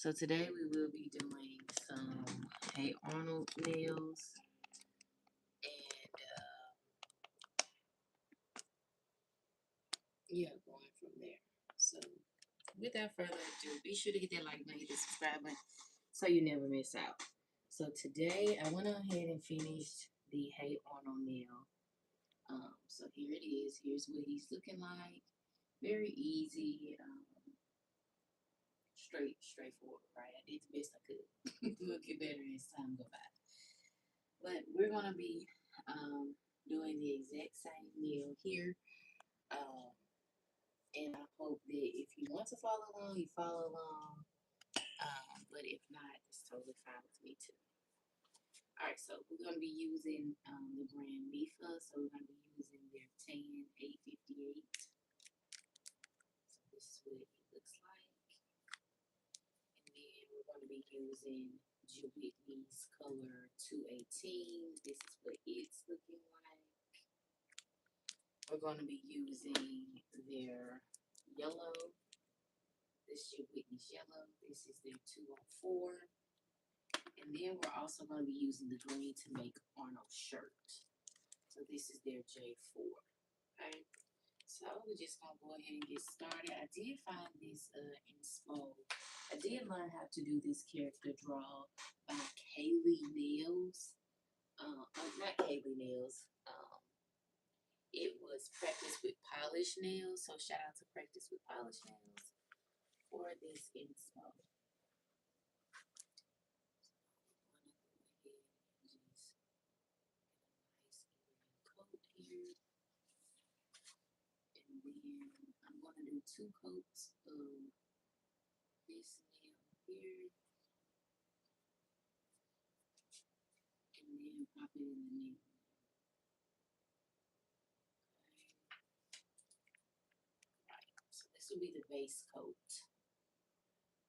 So today we will be doing some Hey Arnold nails, and yeah, going from there. So without further ado, be sure to hit that like button, hit the subscribe button, so you never miss out. So today I went ahead and finished the Hey Arnold nail. So here it is. Here's what he's looking like. Very easy. Straightforward, right? I did the best I could. We'll get better as time go by. But we're gonna be doing the exact same meal here. Um, and I hope that if you want to follow along, you follow along. But if not, it's totally fine with me too. Alright, so we're gonna be using the brand Mifa. So we're gonna be using their tan 858. So this is what it looks like. And then we're going to be using Whitney's color 218. This is what it's looking like. We're going to be using their yellow. This is Whitney's yellow. This is their 204. And then we're also going to be using the green to make Arnold's shirt. So this is their J4. Okay. So we're just going to go ahead and get started. I did find this inspo. I did learn how to do this character draw by Kaylee Nails. Not Kaylee Nails. It was Practice with Polish Nails. So shout out to Practice with Polish Nails for this inspo. So I'm going to go ahead and just get a nice even coat here. And then I'm going to do 2 coats of this nail here. And then pop it in the nail. Okay. Right. So this will be the base coat.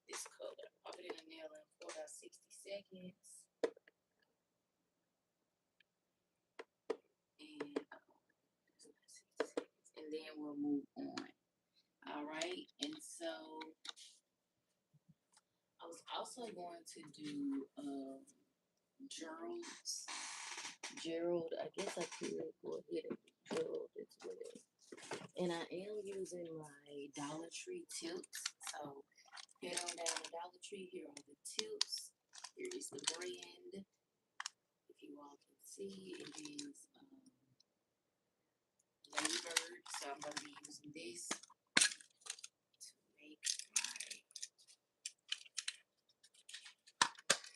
This color. Pop it in the nail in for about 60 seconds. And 60 seconds. And then we'll move on. Alright. And so I was also going to do Gerald. I guess I could go ahead and do Gerald as well. And I am using my Dollar Tree tips. So head on down to Dollar Tree. Here are the tips. Here is the brand. If you all can see, it is Ladybird. So I'm going to be using this to make my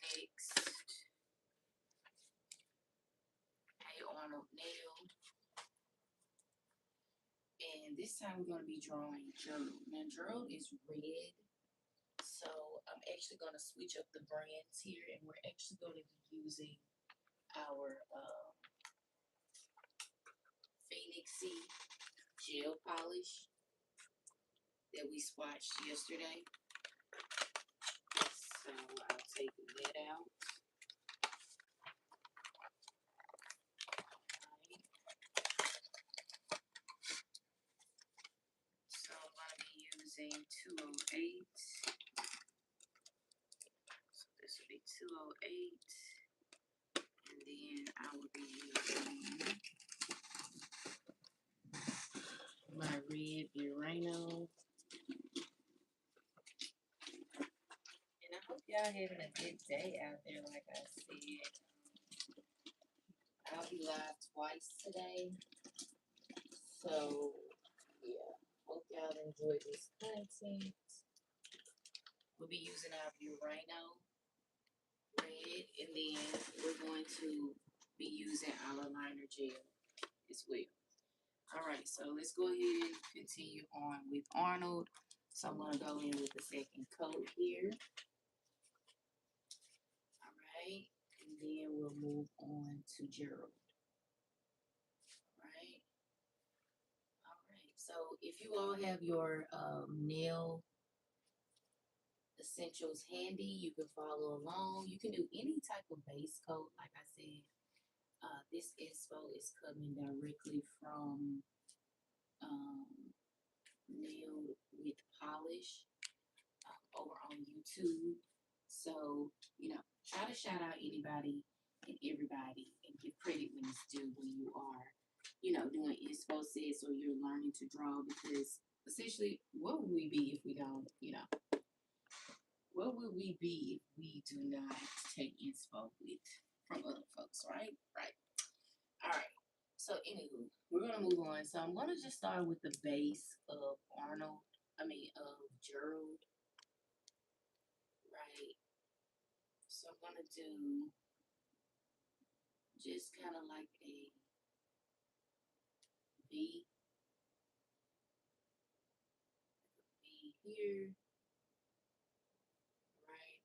next Hey Arnold nail. And this time we're going to be drawing Gerald. Now Gerald is red. So I'm actually going to switch up the brands here, and we're actually going to be using our Phoenixy gel polish that we swatched yesterday. So I'll take that out. Right. So I'm going to be using 208. So this will be 208. And then I will be using my red Urano. And I hope y'all having a good day out there, like I said. I'll be live twice today. So, yeah. Hope y'all enjoy this content. We'll be using our Urano red, and then we're going to be using our liner gel as well. Alright, so let's go ahead and continue on with Arnold. So I'm going to go in with the second coat here. Alright, and then we'll move on to Gerald. Alright. Alright, so if you all have your nail essentials handy, you can follow along. You can do any type of base coat. Like I said, this inspo is coming directly from Nail with Polish over on YouTube. So, try to shout out anybody and everybody and give credit when it's due when you are, doing inspo sets or you're learning to draw because essentially, what would we be if we don't, what would we be if we do not take inspo with from other folks, right? Right. All right. So, anywho, we're gonna move on. So, I'm gonna just start with the base of Arnold. Of Gerald, right? So, I'm gonna do just kind of like a V, V here, right?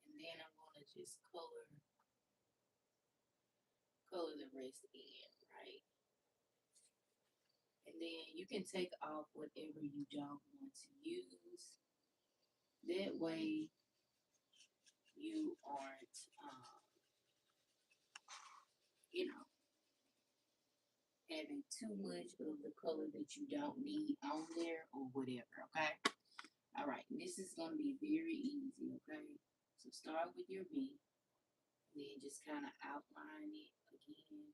And then I'm gonna just color the rest in, right? And then you can take off whatever you don't want to use. That way, you aren't, you know, having too much of the color that you don't need on there or whatever, okay? All right, this is going to be very easy, okay? So start with your V, and then just kind of outline it again.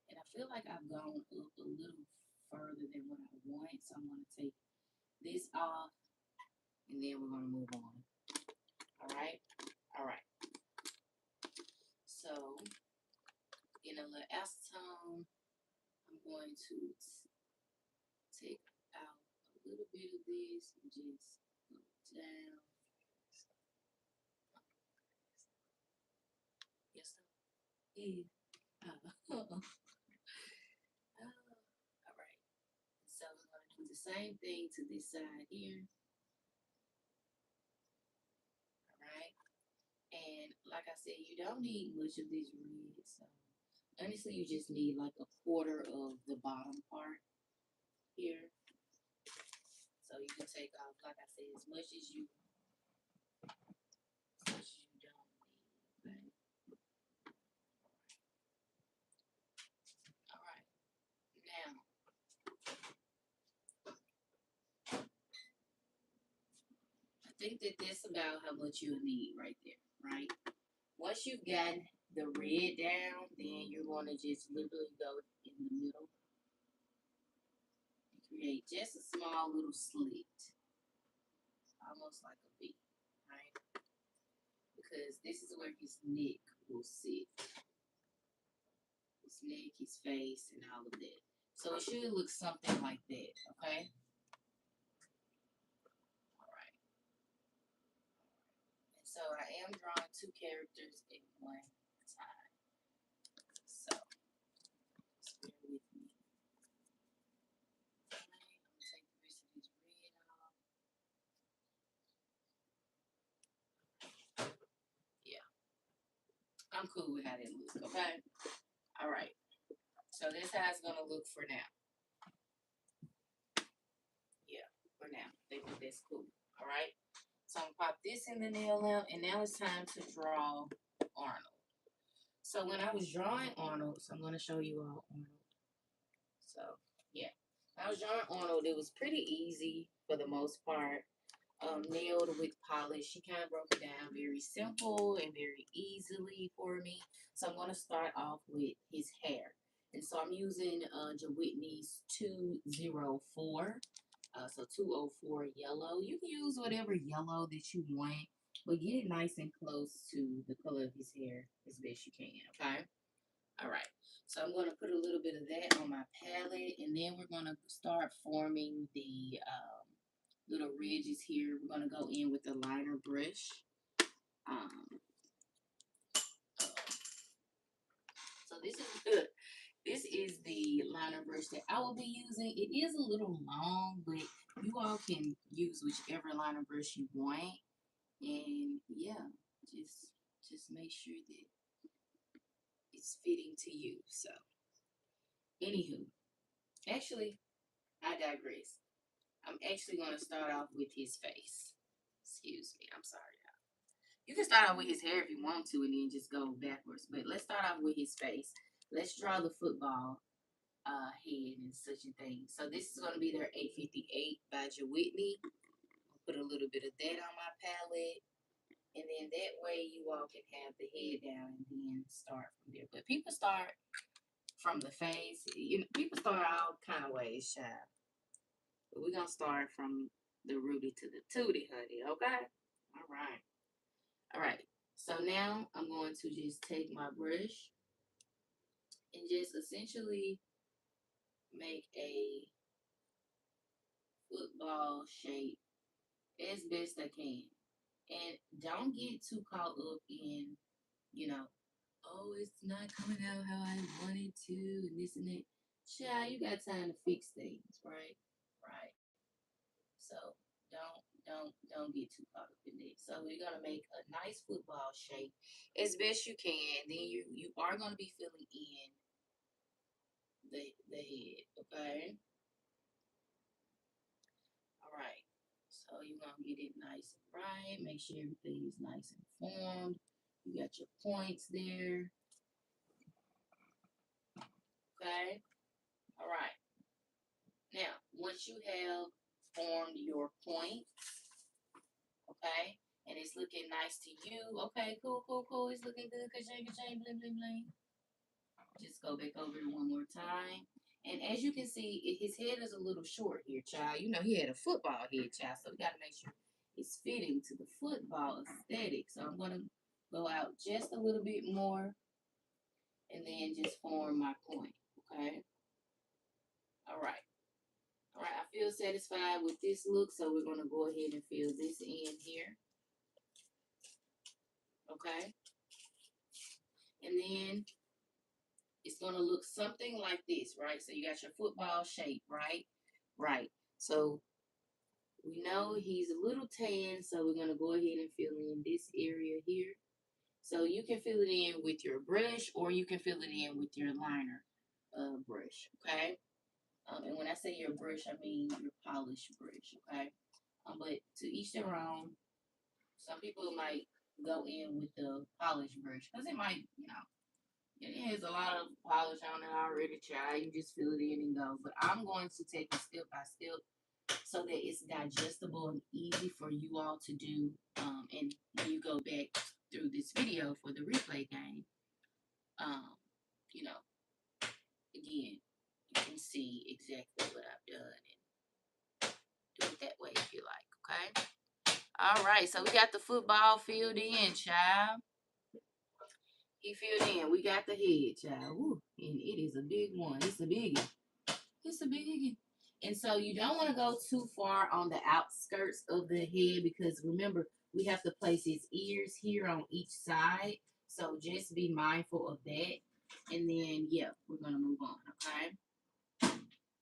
And I feel like I've gone up a little further than what I want, so I'm going to take this off, and then we're going to move on. All right? All right. So, in a little acetone, I'm going to take out a little bit of this and just go down. Yes, yeah. All right. So we're going to do the same thing to this side here. All right. And like I said, you don't need much of this red. So honestly, you just need like a quarter of the bottom part here. So you can take off, like I said, as much as you don't need. Okay. All right. Now, I think that that's about how much you'll need right there, right? Once you've got the red down, then you're going to just literally go in the middle and create just a small little slit, almost like a V, right? Because this is where his neck will sit. His neck, his face, and all of that. So it should look something like that, okay? All right. And so I am drawing two characters at one time. So just bear with me. Okay, I'm gonna take the rest of this red off. Yeah, I'm cool with how that looks, okay? All right. So that's how it's gonna look for now. Yeah, for now. I think that's cool. All right. So I'm gonna pop this in the nail lamp, and now it's time to draw Arnold. So when I was drawing Arnold, so I'm gonna show you all Arnold. So yeah, when I was drawing Arnold, it was pretty easy for the most part. Nailed with polish. She kind of broke it down very simple and very easily for me. So I'm gonna start off with his hair. And so I'm using Whitney's 204. So 204 yellow. You can use whatever yellow that you want, but get it nice and close to the color of his hair as best you can, okay? All right. So I'm going to put a little bit of that on my palette, and then we're going to start forming the little ridges here. We're going to go in with the liner brush. Um, uh, so this is the liner brush that I will be using. It is a little long, but you all can use whichever liner brush you want. And yeah, just make sure that it's fitting to you. So, anywho, actually, I digress. I'm actually going to start off with his face. Excuse me, I'm sorry, y'all. You can start off with his hair if you want to, and then just go backwards. But let's start off with his face. Let's draw the football head and such a thing. So this is going to be their 858 by Whitney. put a little bit of that on my palette. And then that way you all can have the head down and then start from there. But people start from the face. You know, people start all kind of ways, child. But we're gonna start from the Rudy to the Tootie, honey. Okay. All right. All right. So now I'm going to just take my brush and just essentially make a football shape as best I can. And don't get too caught up in, you know, oh, it's not coming out how I wanted to, and this and that. Child, you got time to fix things, right? Right. So don't get too caught up in it. So we're gonna make a nice football shape as best you can. Then you are gonna be filling in the head, okay? All right. So you're gonna get it nice and right. Make sure everything is nice and formed. You got your points there. Okay. All right. Now, once you have formed your point, okay, and it's looking nice to you, okay, cool. It's looking good. Ka-ching, bling, bling, bling. Just go back over it one more time. And as you can see, his head is a little short here, child. You know, he had a football head, child, so we got to make sure it's fitting to the football aesthetic. So I'm going to go out just a little bit more and then just form my point, okay? All right. All right, I feel satisfied with this look, so we're going to go ahead and fill this in here, okay? And then it's going to look something like this, right? So you got your football shape, right? Right. So we know he's a little tan, so we're going to go ahead and fill in this area here. So you can fill it in with your brush, or you can fill it in with your liner brush, okay? And when I say your brush, I mean your polished brush, okay? But to each their own. Some people might go in with the polished brush because it might, you know, it has a lot of polish on it already, child. You just fill it in and go. But I'm going to take it step by step so that it's digestible and easy for you all to do. And when you go back through this video for the replay game, um, you know, again, you can see exactly what I've done and do it that way if you like, okay? All right, so we got the football filled in, child. He filled in. We got the head, child. Woo. And it is a big one. It's a biggie. It's a biggie. And so you don't want to go too far on the outskirts of the head because remember, we have to place his ears here on each side. So just be mindful of that. And then, yeah, we're going to move on, okay?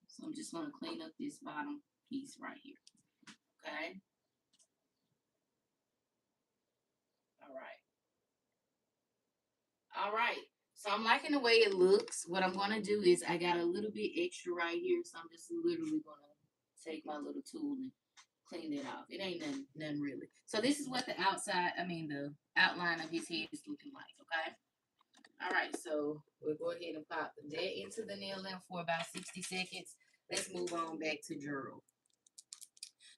So I'm just going to clean up this bottom piece right here, okay? All right. All right. So I'm liking the way it looks. What I'm going to do is I got a little bit extra right here. So I'm just literally going to take my little tool and clean it off. It ain't nothing really. So this is what the the outline of his head is looking like, okay? All right. So we'll go ahead and pop that into the nail lamp for about 60 seconds. Let's move on back to Gerald.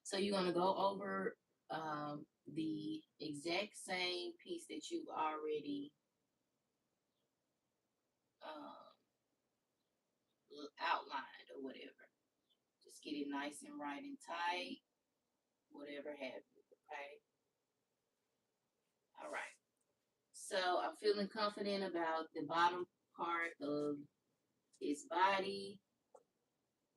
So you're going to go over the exact same piece that you've already um, outlined or whatever. Just get it nice and right and tight, whatever have you, okay? All right. So I'm feeling confident about the bottom part of his body.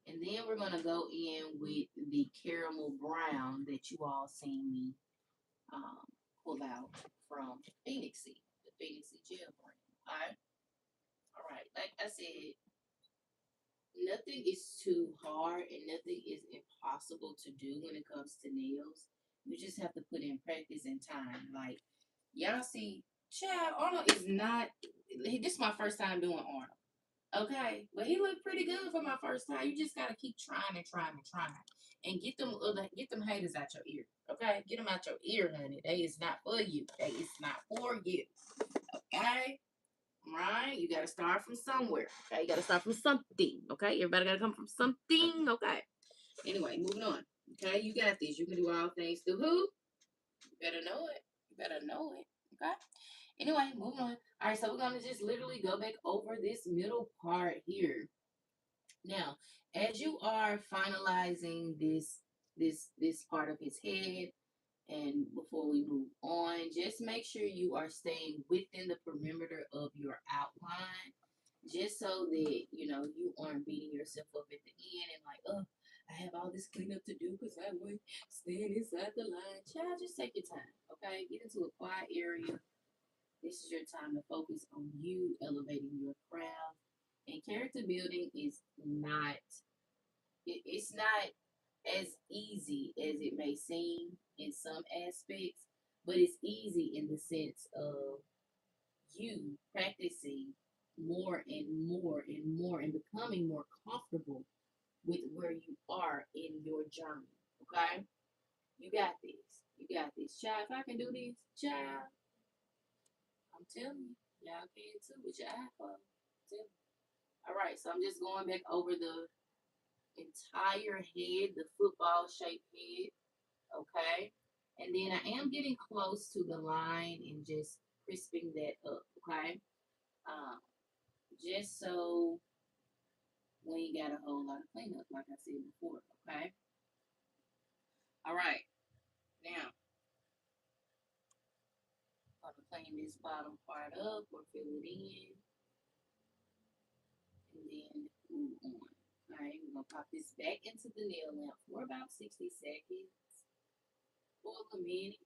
And then we're going to go in with the caramel brown that you all seen me pull out from Phoenixy, the Phoenixy gel brand. All right. All right. Like I said, nothing is too hard and nothing is impossible to do when it comes to nails. You just have to put in practice and time. Like, y'all see, child, Arnold is not, this is my first time doing Arnold. Okay, but he looked pretty good for my first time. You just gotta keep trying and get them haters out your ear. Okay, get them out your ear, honey. They is not for you. They is not for you. Okay, right? You gotta start from somewhere. Okay, you gotta start from something. Okay, everybody gotta come from something. Okay. Anyway, moving on. Okay, you got this. You can do all things through who? You better know it. You better know it. Okay. Anyway, moving on. All right, so we're gonna just literally go back over this middle part here. Now, as you are finalizing this part of his head, and before we move on, just make sure you are staying within the perimeter of your outline, just so that you aren't beating yourself up at the end and like, oh, I have all this cleanup to do because I went stand inside the line. Child, just take your time, okay? Get into a quiet area. This is your time to focus on you elevating your craft. And character building is not it's not as easy as it may seem in some aspects, but it's easy in the sense of you practicing more and more and more and becoming more comfortable with where you are in your journey. Okay? You got this. You got this. Child, if I can do this, child, I'm telling you, y'all can too with your iPhone. All right, so I'm just going back over the entire head, the football shaped head. Okay. And then I am getting close to the line and just crisping that up. Okay. Um, just so we ain't got a whole lot of cleanup, like I said before. Okay. All right. Now, I'm gonna clean this bottom part up or fill it in and then move on. All right. We're gonna pop this back into the nail lamp for about 60 seconds. For a minute.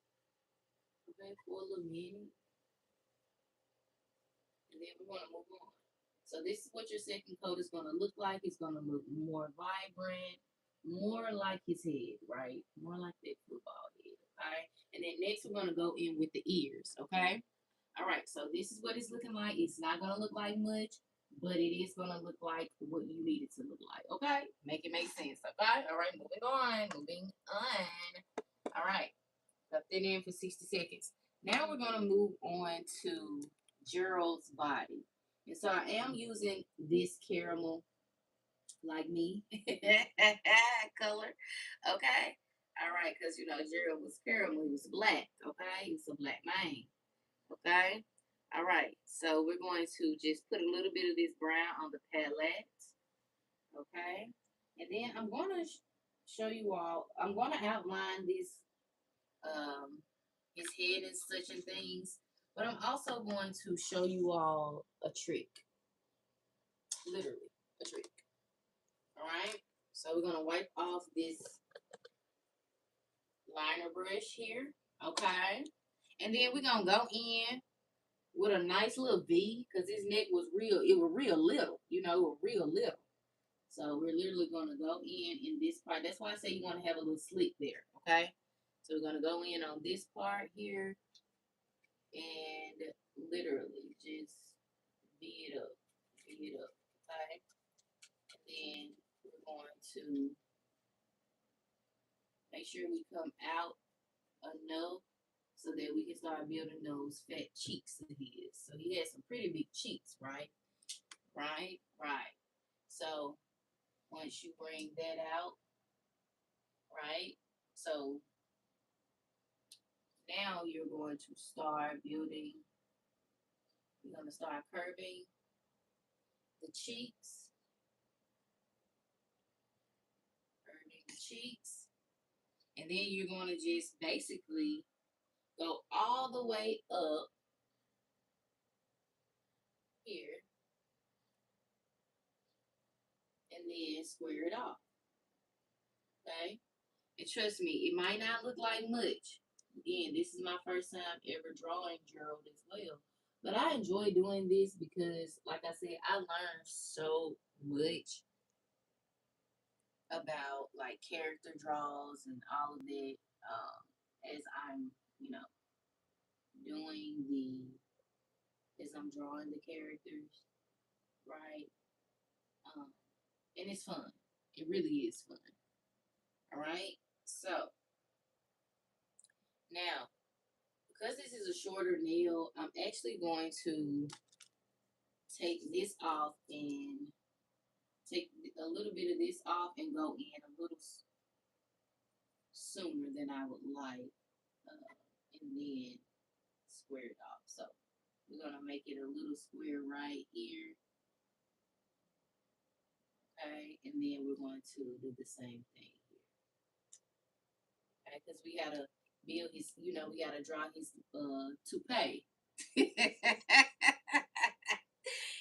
Okay. For a minute. And then we're gonna move on. So this is what your second coat is going to look like. It's going to look more vibrant, more like his head, right? More like that football head, okay? And then next we're going to go in with the ears, okay? All right, so this is what it's looking like. It's not going to look like much, but it is going to look like what you need it to look like, okay? Make it make sense, okay? All right, moving on, moving on. All right, left it in for 60 seconds. Now we're going to move on to Gerald's body. And so I am using this caramel, like me, color. Okay. All right. Because, Gerald was caramel. He was black. Okay. He was a black man. Okay. All right. So we're going to just put a little bit of this brown on the palette. Okay. And then I'm going to show you all, I'm going to outline this his head and such and things. But I'm also going to show you all a trick. Literally, a trick. All right. So we're going to wipe off this liner brush here. Okay. And then we're going to go in with a nice little V because his neck was real. It was real little, real little. So we're literally going to go in this part. That's why I say you want to have a little slit there. Okay. So we're going to go in on this part here and literally just V it up. V it up. Okay. And then we're going to make sure we come out enough so that we can start building those fat cheeks of his. So he has some pretty big cheeks, right? Right. So once you bring that out, right? So now you're going to start building, you're going to start curving the cheeks, and then you're going to just basically go all the way up here and then square it off. Okay? And trust me, it might not look like much. Again, this is my first time ever drawing Gerald as well. But I enjoy doing this because, like I said, I learned so much about like character draws and all of that as I'm, doing as I'm drawing the characters, right? Um, and it's fun. It really is fun. All right. So now, because this is a shorter nail, I'm actually going to take this off and take a little bit of this off and go in a little sooner than I would like, and then square it off. So we're gonna make it a little square right here, okay, and then we're going to do the same thing here, okay, because we gotta build his, we gotta draw his toupee.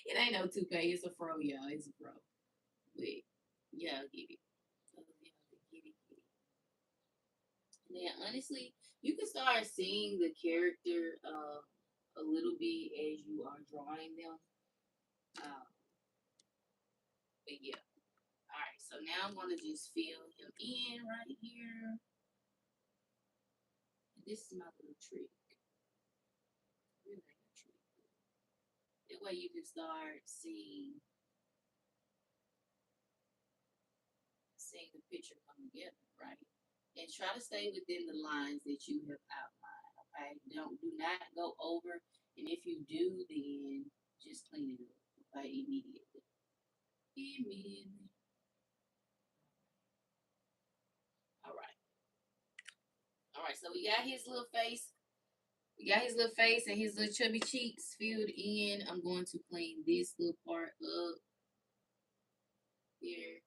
It ain't no toupee, it's a fro, y'all. It's a fro. Wait, yeah, get it. Oh, yeah, get it, get it. Now, honestly, you can start seeing the character a little bit as you are drawing them. Um, but yeah, all right. So now I'm gonna just fill him in right here. This is my little trick. Really like a trick. That way you can start seeing the picture come together, right? And try to stay within the lines that you have outlined. Okay, do not go over. And if you do, then just clean it up. Okay, immediately. Immediately. All right. All right. So we got his little face. We got his little face and his little chubby cheeks filled in. I'm going to clean this little part up here.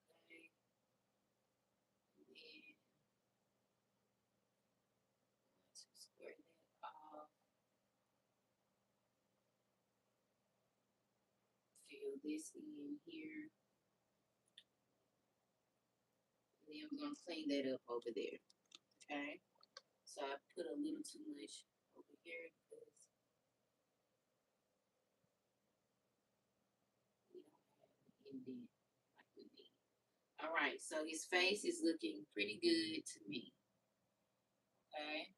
Okay. And then to square that off. Fill this in here. And then we're going to clean that up over there. Okay. So I put a little too much over here because we don't have an indent like we need. All right. So his face is looking pretty good to me. Okay.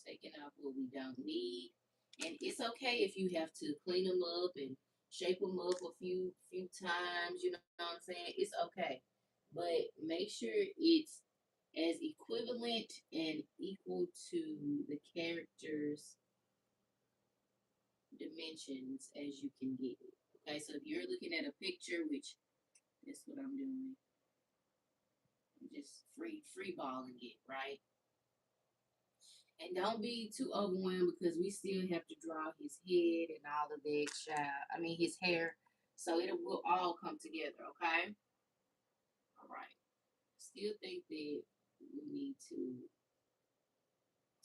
Taking out what we don't need. And it's okay if you have to clean them up and shape them up a few times, you know what I'm saying? It's okay. But make sure it's as equivalent and equal to the character's dimensions as you can get it. Okay, so if you're looking at a picture, which that's what I'm doing, I'm just free balling it, right? And don't be too overwhelmed because we still have to draw his head and all of that, child. I mean, his hair. So it will all come together, okay? All right. Still think that we need to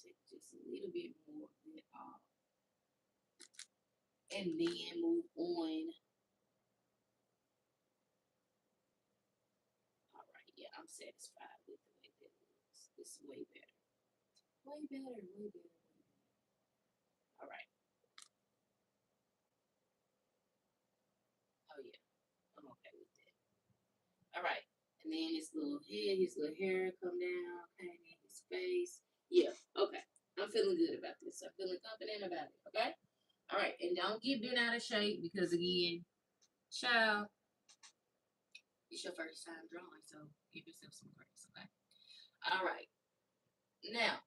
take just a little bit more of it off. And then move on. All right. Yeah, I'm satisfied with the way that looks. This is way better. Way better, way better, way better. All right. Oh, yeah. I'm okay with that. All right. And then his little head, his little hair come down, okay, and then his face. Yeah, okay. I'm feeling good about this. I'm feeling confident about it, okay? All right, and don't get bent out of shape because, again, child, it's your first time drawing, so give yourself some grace, okay? All right. Now,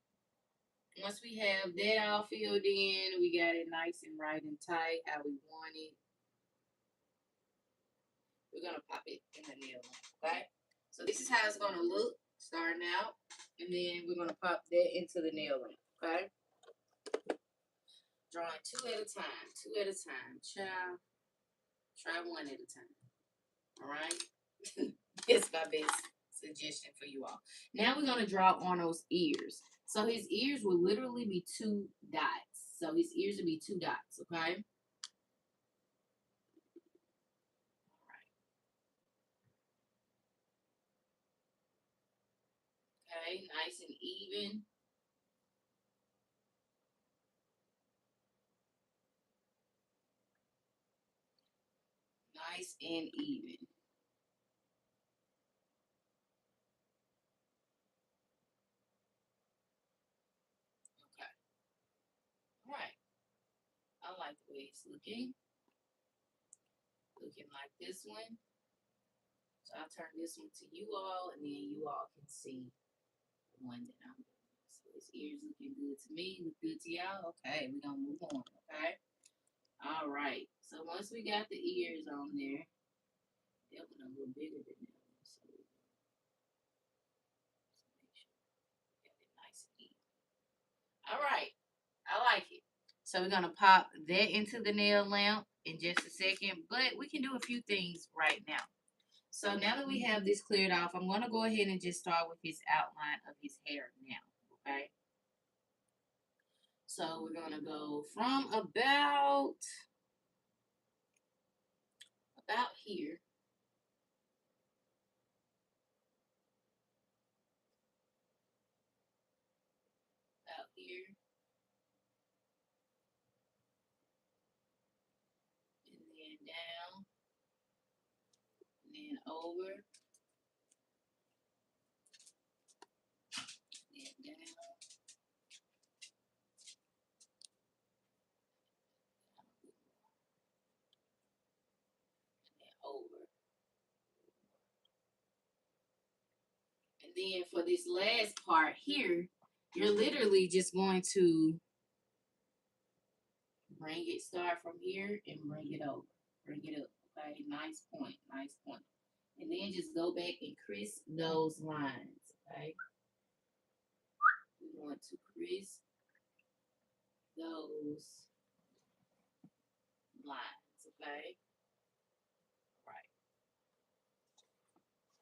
once we have that all filled in, we got it nice and right and tight how we want it. We're going to pop it in the nail, okay? So this is how it's going to look starting out. And then we're going to pop that into the nail lamp, okay? Drawing two at a time, two at a time. Child, try one at a time, all right? It's my best suggestion for you all. Now we're going to draw Arnold's ears. So his ears will literally be two dots. So his ears will be two dots, okay? Okay, nice and even. Nice and even. Okay. All right. I like the way it's looking. Looking like this one. So I'll turn this one to you all, and then you all can see the one that I'm doing. So his ears looking good to me, look good to y'all. Okay, we're gonna move on, okay? All right. So once we got the ears on there, That one a little bigger than that one, so let's make sure we got it nice and even. All right, I like it. So we're gonna pop that into the nail lamp in just a second, but we can do a few things right now. So now that we have this cleared off, I'm gonna go ahead and just start with his outline of his hair now. Okay. So we're gonna go from about here, about here, and then down, and then over, and down, and over. And then for this last part here, you're literally just going to bring it, start from here and bring it over. Bring it up. Okay, nice point, nice point. And then just go back and crisp those lines. Okay, we want to crisp those lines. Okay, right.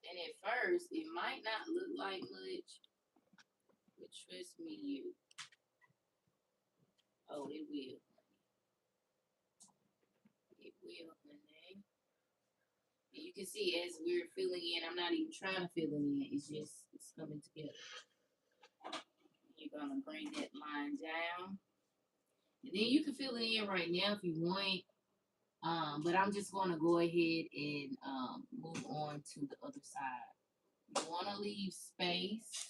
And at first, it might not look like much, but trust me, you. Oh, it will. It will, honey. And you can see as we're filling in, I'm not even trying to fill it in. It's just, it's coming together. You're going to bring that line down. And then you can fill it in right now if you want. But I'm just going to go ahead and move on to the other side. You want to leave space.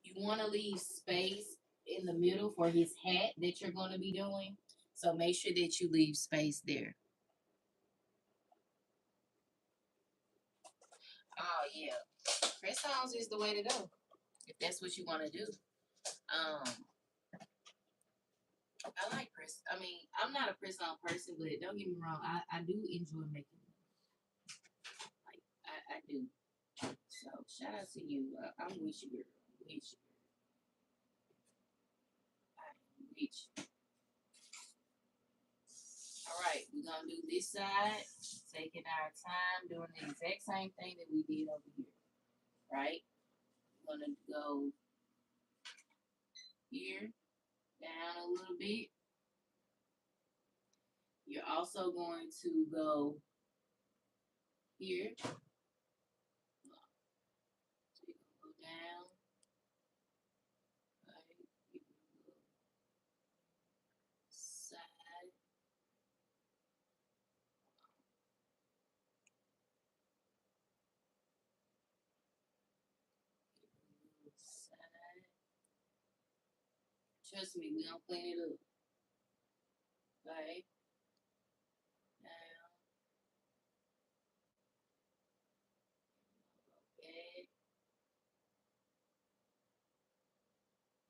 You want to leave space in the middle for his hat that you're going to be doing. So make sure that you leave space there. Oh, yeah. Press ons is the way to go if that's what you want to do. Um, I like press. I mean, I'm not a press on person, but don't get me wrong. I do enjoy making them. Like I do. So shout out to you. I'm with you, girl. I'm with you. I'm with you. All right, we're gonna do this side. Taking our time, doing the exact same thing that we did over here. Right? We're gonna go here, down a little bit. You're also going to go here. So you're gonna go down. Right? Give it a little side. Give it a little side. Trust me, we gonna clean it up. Right? Down. Okay.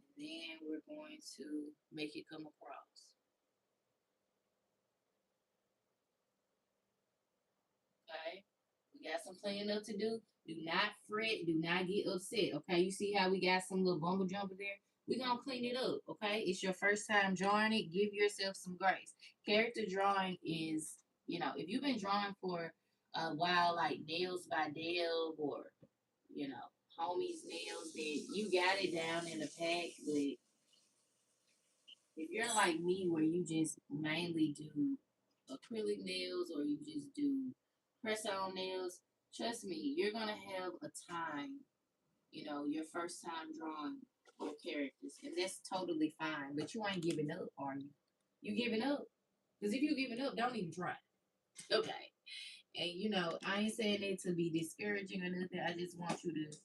And then we're going to make it come across. Okay? We got some cleaning up to do. Do not fret. Do not get upset. Okay? You see how we got some little bumble jumper there? We're going to clean it up. Okay? It's your first time drawing it. Give yourself some grace. Character drawing is, if you've been drawing for a while, like Nails by Dale or, Homie's Nails, then you got it down in the pack. But if you're like me, where you just mainly do acrylic nails or you just do press on nails, trust me, you're gonna have a time, your first time drawing your characters, and that's totally fine. But you ain't giving up, are you? You giving up? Because if you giving up, don't even try. Okay. And I ain't saying it to be discouraging or nothing. I just want you to,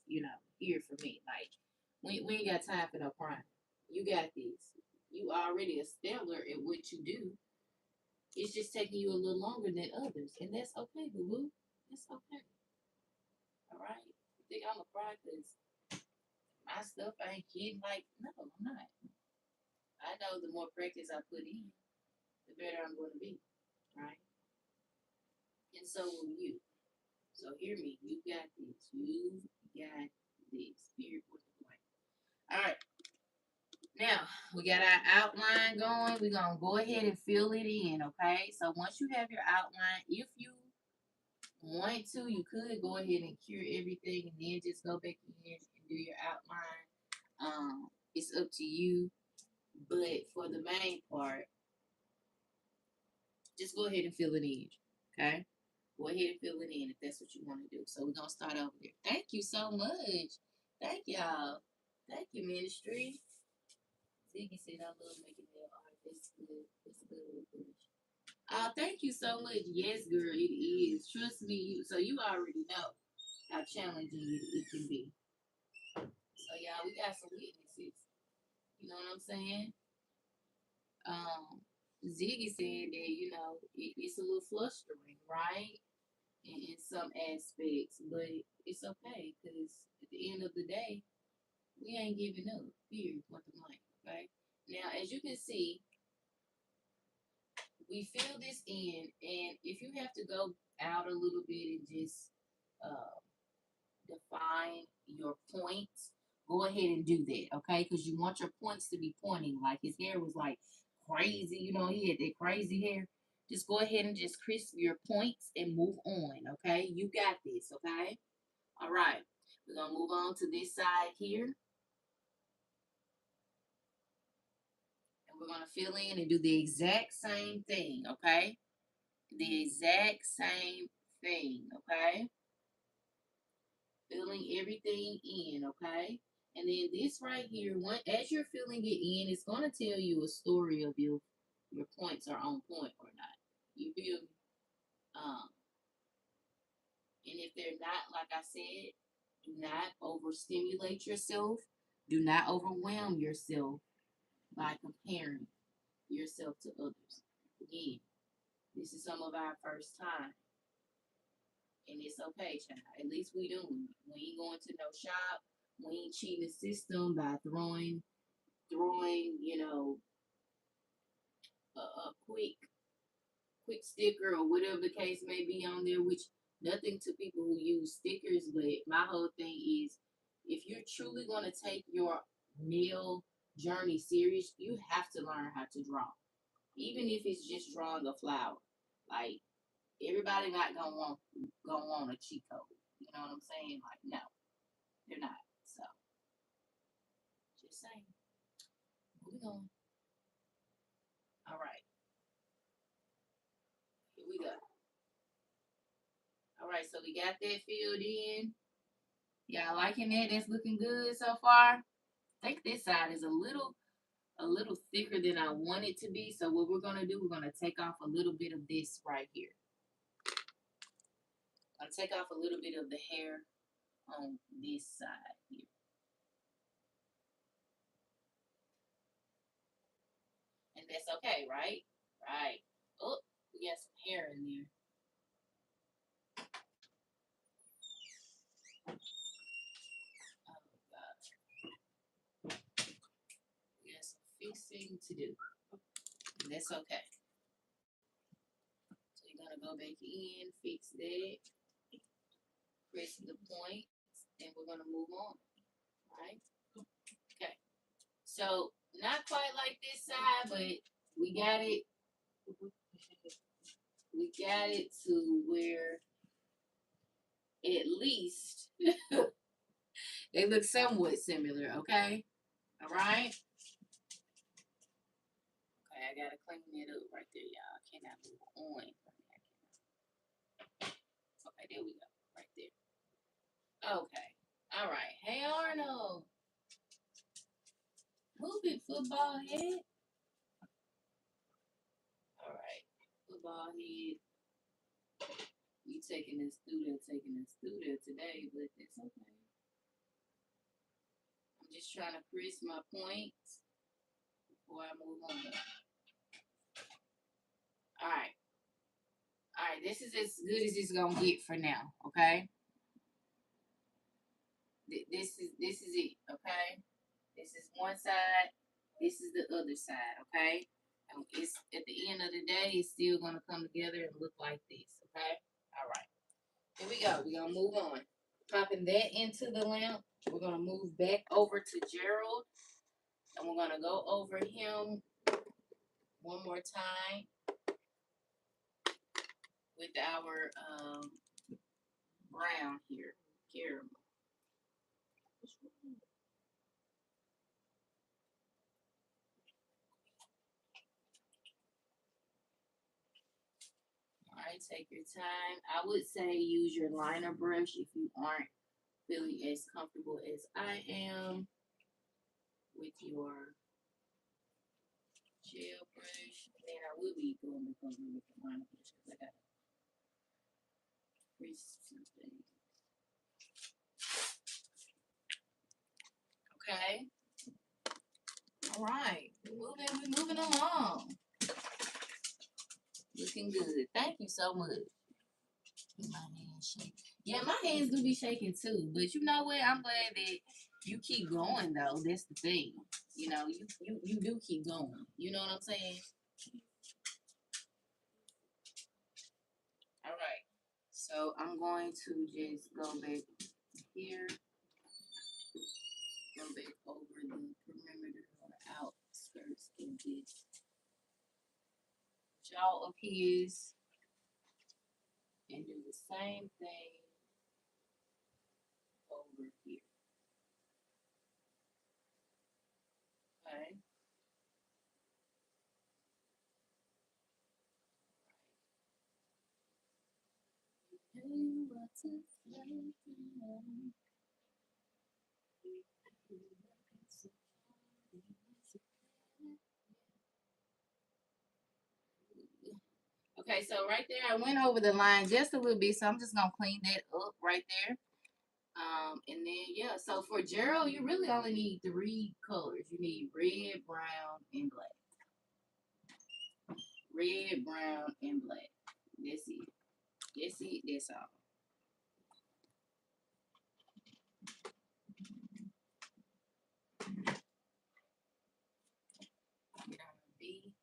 hear from me. Like, we ain't got time for no crying. You got this. You already a stellar at what you do. It's just taking you a little longer than others, and that's okay, boo boo. That's okay. All right. You think I'm a cry because my stuff ain't getting like? No, I'm not. I know the more practice I put in, the better I'm going to be, right? And so will you. So hear me. You got this. You got this. Period. Point blank. All right. Now we got our outline going. We're gonna go ahead and fill it in. Okay. So once you have your outline, if you want to, you could go ahead and cure everything and then just go back in and do your outline. It's up to you. But for the main part, just go ahead and fill it in. Okay? Go ahead and fill it in if that's what you want to do. So we're gonna start over there. Thank you so much. Thank y'all. Thank you, ministry. Ziggy said I love making nail art. That's good. That's good. Thank you so much. Yes, girl, it is. Trust me. So you already know how challenging it can be. So y'all, we got some witnesses. You know what I'm saying? Ziggy said that it's a little flustering, right? In some aspects, but it's okay because at the end of the day, we ain't giving up. Period. Point blank. Okay. Now, as you can see, we fill this in, and if you have to go out a little bit and just uh, define your points, go ahead and do that, okay? Because you want your points to be pointing. Like his hair was like crazy, he had that crazy hair. Just go ahead and just crisp your points and move on, okay? You got this, okay? All right. We're going to move on to this side here. And we're going to fill in and do the exact same thing, okay? The exact same thing, okay? Filling everything in, okay? And then this right here, as you're filling it in, it's going to tell you a story of your points are on point or not. You feel me? And if they're not, like I said, do not overstimulate yourself. Do not overwhelm yourself by comparing yourself to others. Again, this is some of our first time. And it's okay, child. At least we doing it. We ain't going to no shop. We ain't cheating the system by throwing, a quick sticker or whatever the case may be on there, which nothing to people who use stickers, but my whole thing is if you're truly going to take your nail journey serious, you have to learn how to draw. Even if it's just drawing a flower. Like everybody not gonna want a cheat code. You know what I'm saying? Like no, they're not. So just saying. Moving on. All right, here we go. All right, so we got that filled in. Y'all liking that? That's looking good so far. I think this side is a little thicker than I want it to be. So what we're gonna do, we're gonna take off a little bit of this right here. I'll take off a little bit of the hair on this side here. And that's okay, right? Right. Oh, we got some hair in there. Oh God, we got some fixing to do. And that's okay. So you're gonna go back in, fix that, press the point, and we're gonna move on. Right? Okay. So not quite like this side, but we got it. We got it to where at least they look somewhat similar. Okay. All right. Okay, I gotta clean it up right there, y'all. I cannot move on from that. Okay, there we go. Right there. Okay. All right. Hey Arnold. Move it, football head. All right. Football head. You taking us through there today, but it's okay. I'm just trying to crisp my points before I move on. All right. All right. This is as good as it's gonna get for now. Okay. This is it. Okay. This is one side. This is the other side. Okay. And it's at the end of the day, it's still gonna come together and look like this. Okay. All right. Here we go. We're gonna move on. Popping that into the lamp. We're gonna move back over to Gerald, and we're gonna go over him one more time with our brown here, caramel. All right, take your time. I would say use your liner brush if you aren't feeling as comfortable as I am with your gel brush. And then I will be going back over with the liner brush because I got to crease something. Okay. All right. We're moving along. Looking good. Thank you so much. My hands shake. Yeah, my hands do be shaking too. But you know what? I'm glad that you keep going though. That's the thing. You know, you do keep going. You know what I'm saying? All right. So I'm going to just go back here. Go back over the perimeter or outskirts of this jaw of his and do the same thing over here. Okay. Okay, so right there, I went over the line just a little bit, so I'm just gonna clean that up right there. And then yeah, so for Gerald, you really only need 3 colors. You need red, brown, and black. Red, brown, and black. That's it. That's it. That's all. Get on the B.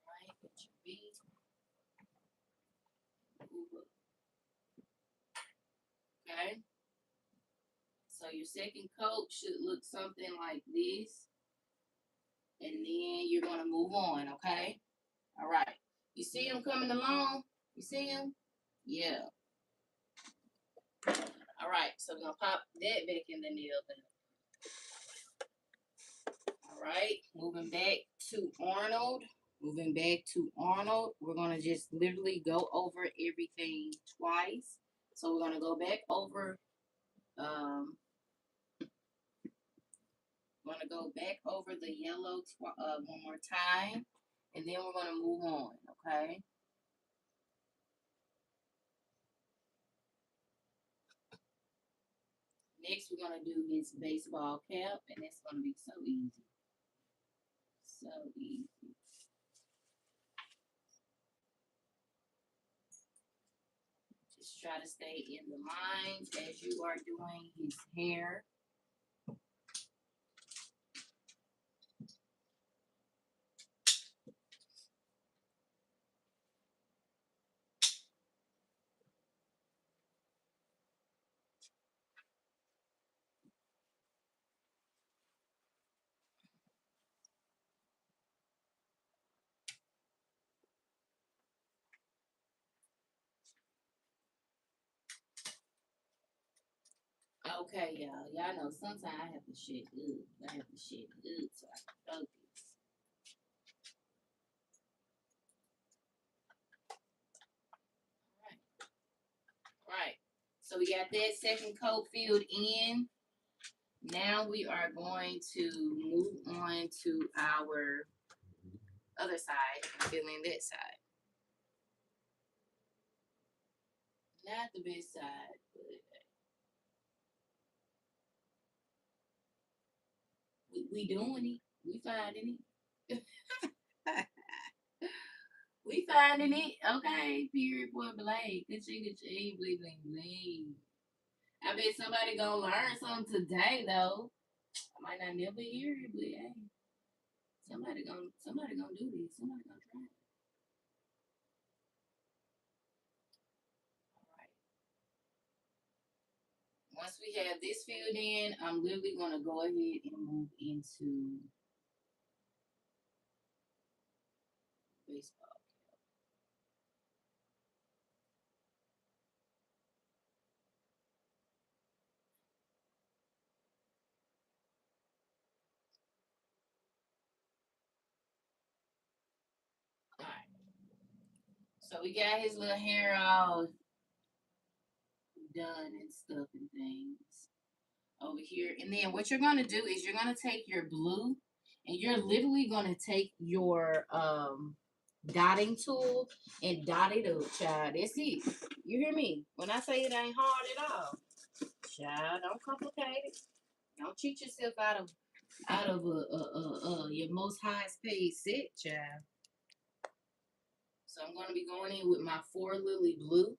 Right, get your B. Move up. Okay. So your second coat should look something like this. And then you're gonna move on, okay? All right. You see him coming along? You see him? Yeah. All right. So we're gonna pop that back in the nail then. All right. Moving back to Arnold. Moving back to Arnold. We're gonna just literally go over everything twice. So we're gonna go back over. Um, we're gonna go back over the yellow one more time, and then we're gonna move on. Okay. Next, we're gonna do his baseball cap, and it's gonna be so easy. So easy. Just try to stay in the lines as you are doing his hair. Okay, y'all. Y'all know sometimes I have to shake up. I have to shake up so I can focus. All right. So we got that second coat filled in. Now we are going to move on to our other side and fill in that side. Not the best side, but we doing it. We finding it. We finding it. Okay, period, boy, Blake. Good shit, bling, bling, bling. I bet somebody gonna learn something today, though. I might not never hear it, but hey, somebody gonna do this. Somebody gonna try it. All right. Once we have this filled in, I'm literally gonna go ahead and move into baseball. All right. So we got his little hair all done and stuff and things over here. And then what you're gonna do is you're gonna take your blue and you're literally gonna take your dotting tool and dot it up, child. That's it. You hear me? When I say it ain't hard at all, child, don't complicate it. Don't cheat yourself out of your most highest paid set, child. So I'm gonna be going in with my four lily blue,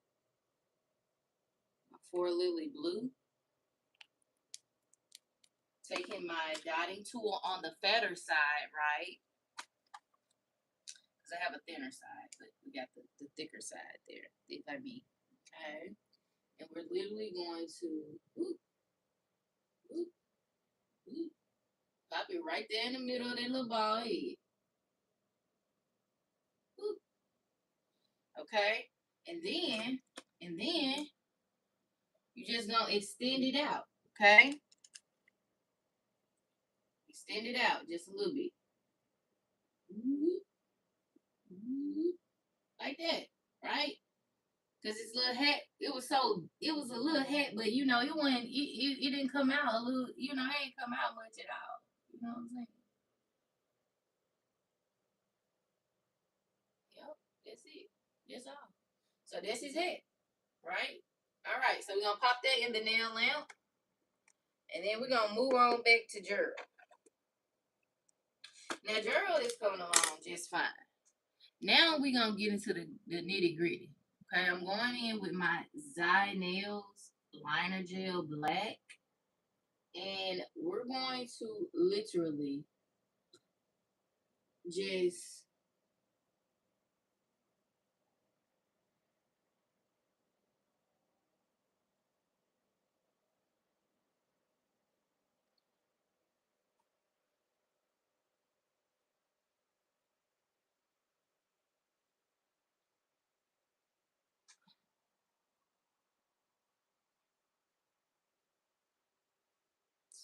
taking my dotting tool on the fatter side, right? Because I have a thinner side, but we got the thicker side there. Think like me. Okay. And we're literally going to oop, oop, oop, pop it right there in the middle of that little ball head. Oop. Okay. And then you just gonna extend it out. Okay. Extend it out just a little bit. Oop, oop, like that. Right? Cause his little hat, it was a little hat, but you know, it didn't come out a little, you know, it ain't come out much at all. You know what I'm saying? Yep, that's it. That's all. So that's his hat, right? All right, so we're gonna pop that in the nail lamp, and then we're gonna move on back to Gerald. Now Gerald is coming along just fine. Now we're gonna get into the nitty gritty. Okay, I'm going in with my Zy Nails Liner Gel Black. And we're going to literally just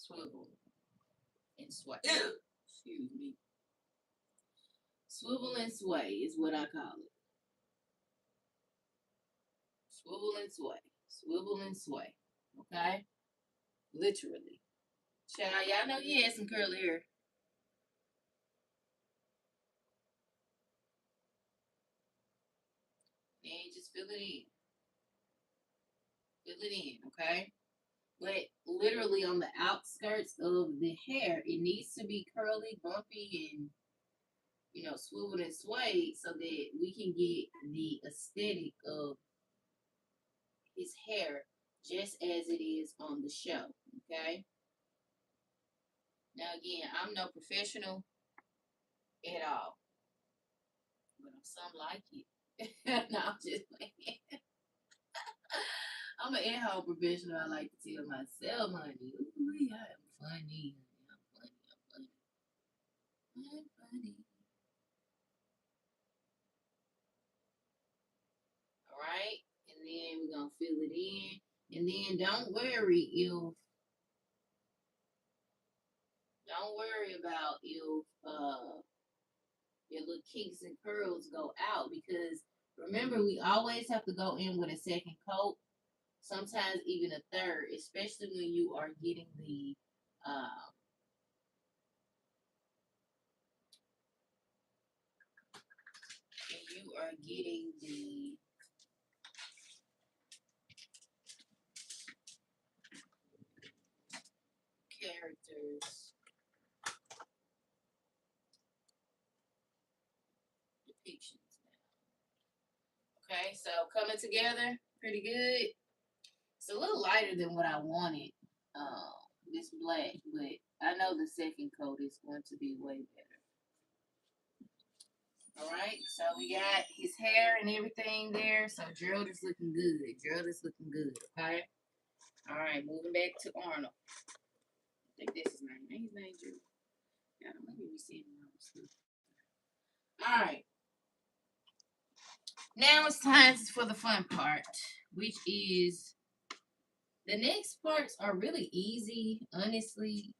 swivel and sway. Excuse me. Swivel and sway is what I call it. Swivel and sway. Swivel and sway. Okay? Literally. Child, y'all know you had some curly hair. And just fill it in. Fill it in, okay? But literally on the outskirts of the hair, it needs to be curly, bumpy, and swiveled and swayed so that we can get the aesthetic of his hair just as it is on the show. Okay. Now again, I'm no professional at all, but I'm some like it. No, I'm just playing. I'm an in-home professional. I like to tell myself, honey, ooh, I am funny. I'm funny. I'm funny. I'm funny. All right. And then we're gonna fill it in. And then don't worry about if your little kinks and curls go out because remember we always have to go in with a second coat, sometimes even a third, especially when you are getting the characters depictions now. Okay, so coming together pretty good. It's a little lighter than what I wanted. This black, but I I know the second coat is going to be way better. All right, so we got his hair and everything there. So Gerald is looking good. Gerald is looking good, okay? All right, moving back to Arnold. I think this is his name. Ain't his name Gerald? Yeah, let me be seeing wrong stuff. All right. Now it's time for the fun part, which is the next parts are really easy, honestly.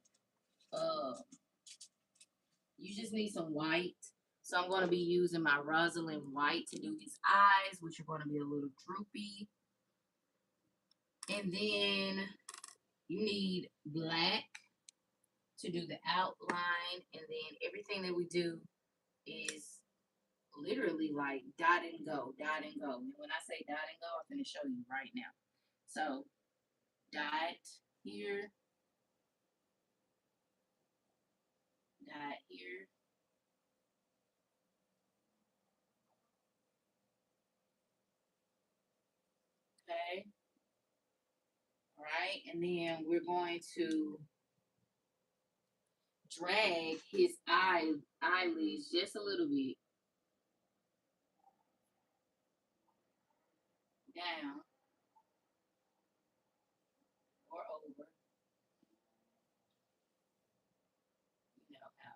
You just need some white. So I'm going to be using my Rosalind white to do his eyes, which are going to be a little droopy. And then you need black to do the outline. And then everything that we do is literally like dot and go, dot and go. And when I say dot and go, I'm going to show you right now. So dot here, dot here. Okay. All right. And then we're going to drag his eyelids just a little bit down or over. You know how,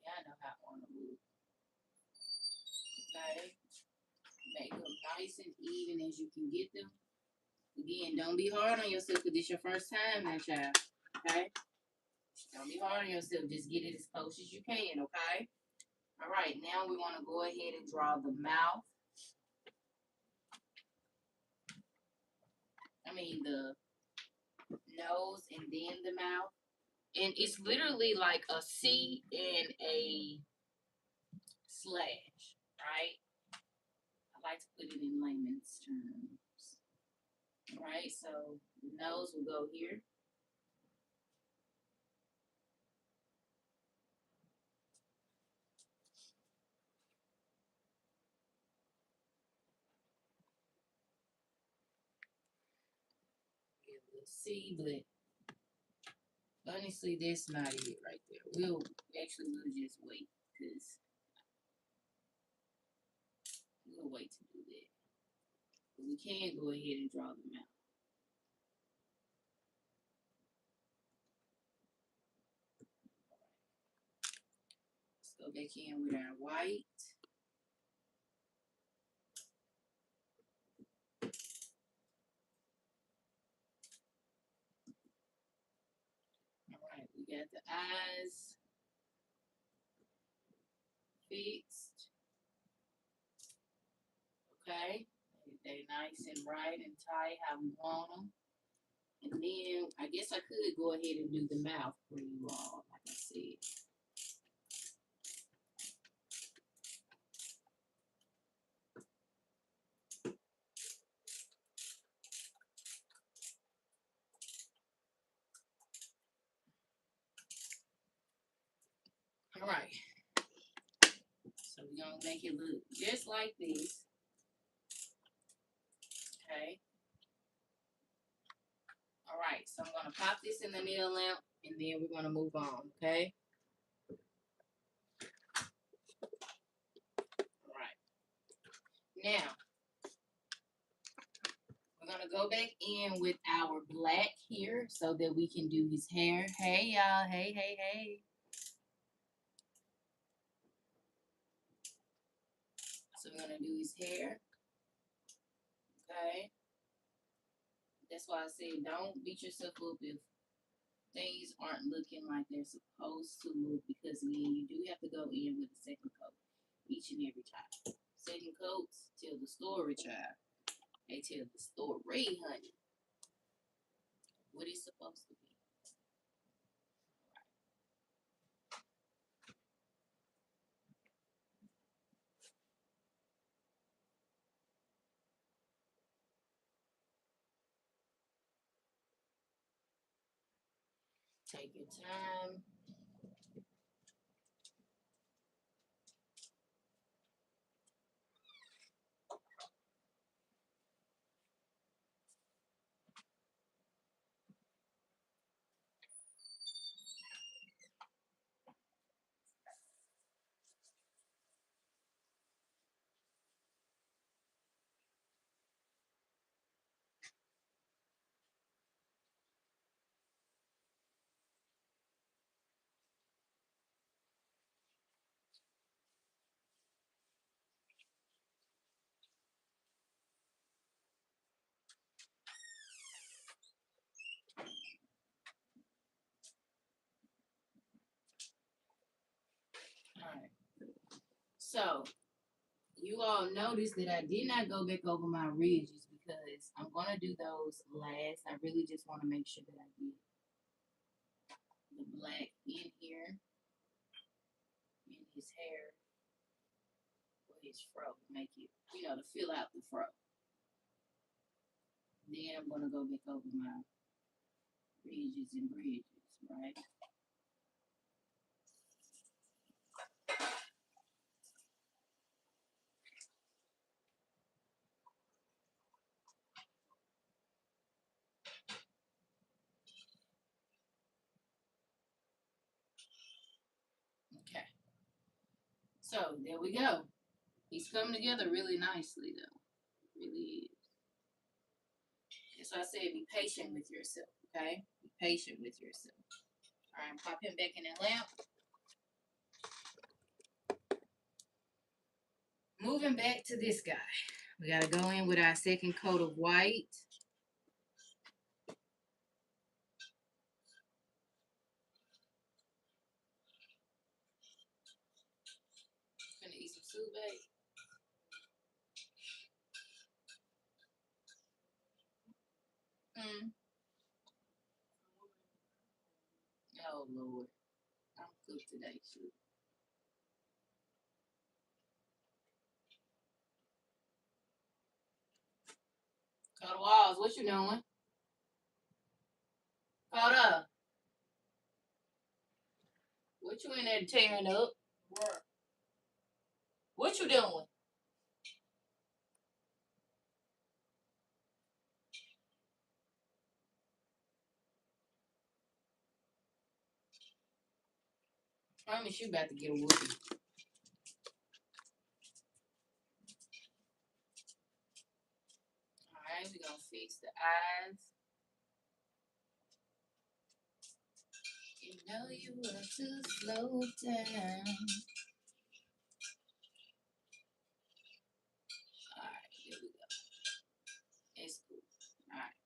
yeah, I know how Arnold moves. Okay. Make them nice and even as you can get them. Again, don't be hard on yourself because this your first time now, child. Okay? Don't be hard on yourself. Just get it as close as you can, okay? All right, now we want to go ahead and draw the mouth. I mean, the nose and then the mouth. And it's literally like a C and a slash, right? I like to put it in layman's terms. All right, so the nose will go here. We'll see, but honestly, that's not it right there. We'll just wait because we'll wait to do that. But we can go ahead and draw them out. Let's go back in with our white. All right, we got the eyes fixed. Okay, they nice and right and tight how we want them. And then I guess I could go ahead and do the mouth for you all, like I said. All right. So we're going to make it look just like this. Okay. All right. So I'm going to pop this in the nail lamp and then we're going to move on. Okay. All right. Now, we're going to go back in with our black here so that we can do his hair. Hey, y'all. Hey, hey, hey. So we're going to do his hair. Okay. That's why I said don't beat yourself up if things aren't looking like they're supposed to look, because again, you do have to go in with a second coat each and every time. Second coats tell the story, child. They tell the story, honey. What it's supposed to be. Take your time. So you all noticed that I did not go back over my ridges because I'm gonna do those last. I really just want to make sure that I get the black in here in his hair or his fro, make it, to fill out the fro. Then I'm gonna go back over my ridges and bridges, right? Okay. So there we go. He's coming together really nicely, though. Really is. That's why I said be patient with yourself, okay? Be patient with yourself. All right, pop him back in that lamp. Moving back to this guy. We got to go in with our second coat of white. Gonna eat some soup, babe. Oh, Lord. I'm cooked today, too. Call the walls. What you doing? Caught up. What you in there tearing up? What you doing? Promise you about to get a whooping. All right, we're gonna fix the eyes. You know you want to slow down. All right, here we go. It's cool. All right,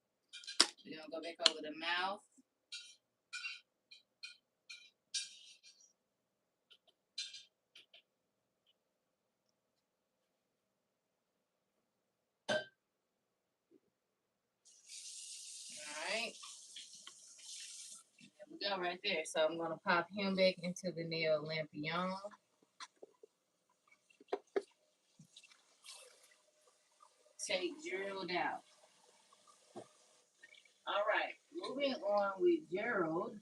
we're gonna go back over the mouth. All right, there we go right there. So I'm gonna pop him back into the nail lampion. Take Gerald out. All right, moving on with Gerald.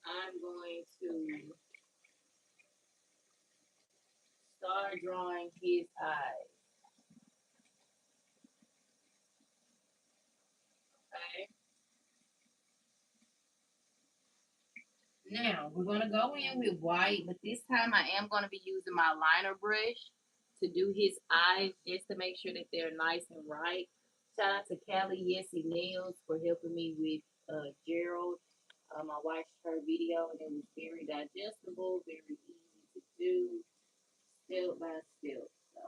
I'm going to start drawing his eyes. Okay. Now we're gonna go in with white, but this time I am gonna be using my liner brush to do his eyes just to make sure that they're nice and right. Shout out to Callie Yesy Nails for helping me with Gerald. I watched her video and it was very digestible, very easy to do, step by step. So,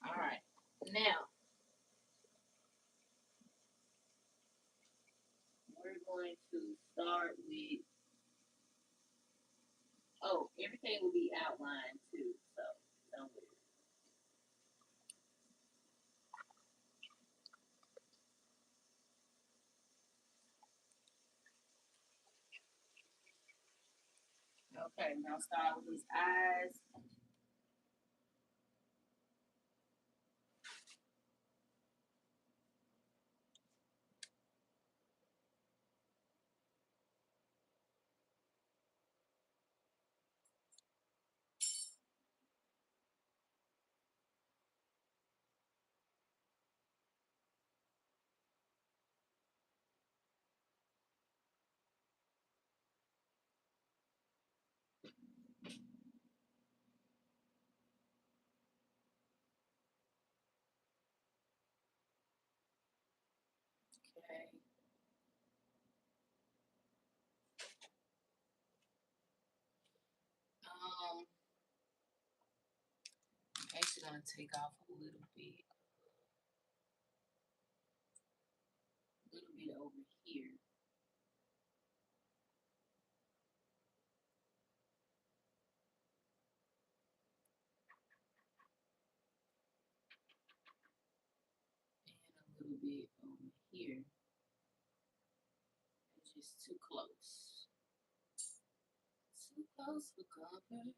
all right. Now we're going to start with. Oh, everything will be outlined too, so don't worry. Okay, now start with his eyes. Okay. I'm actually gonna take off a little bit. little bit over here. And a little bit over here. It's just too close. Too close for comfort. Alright.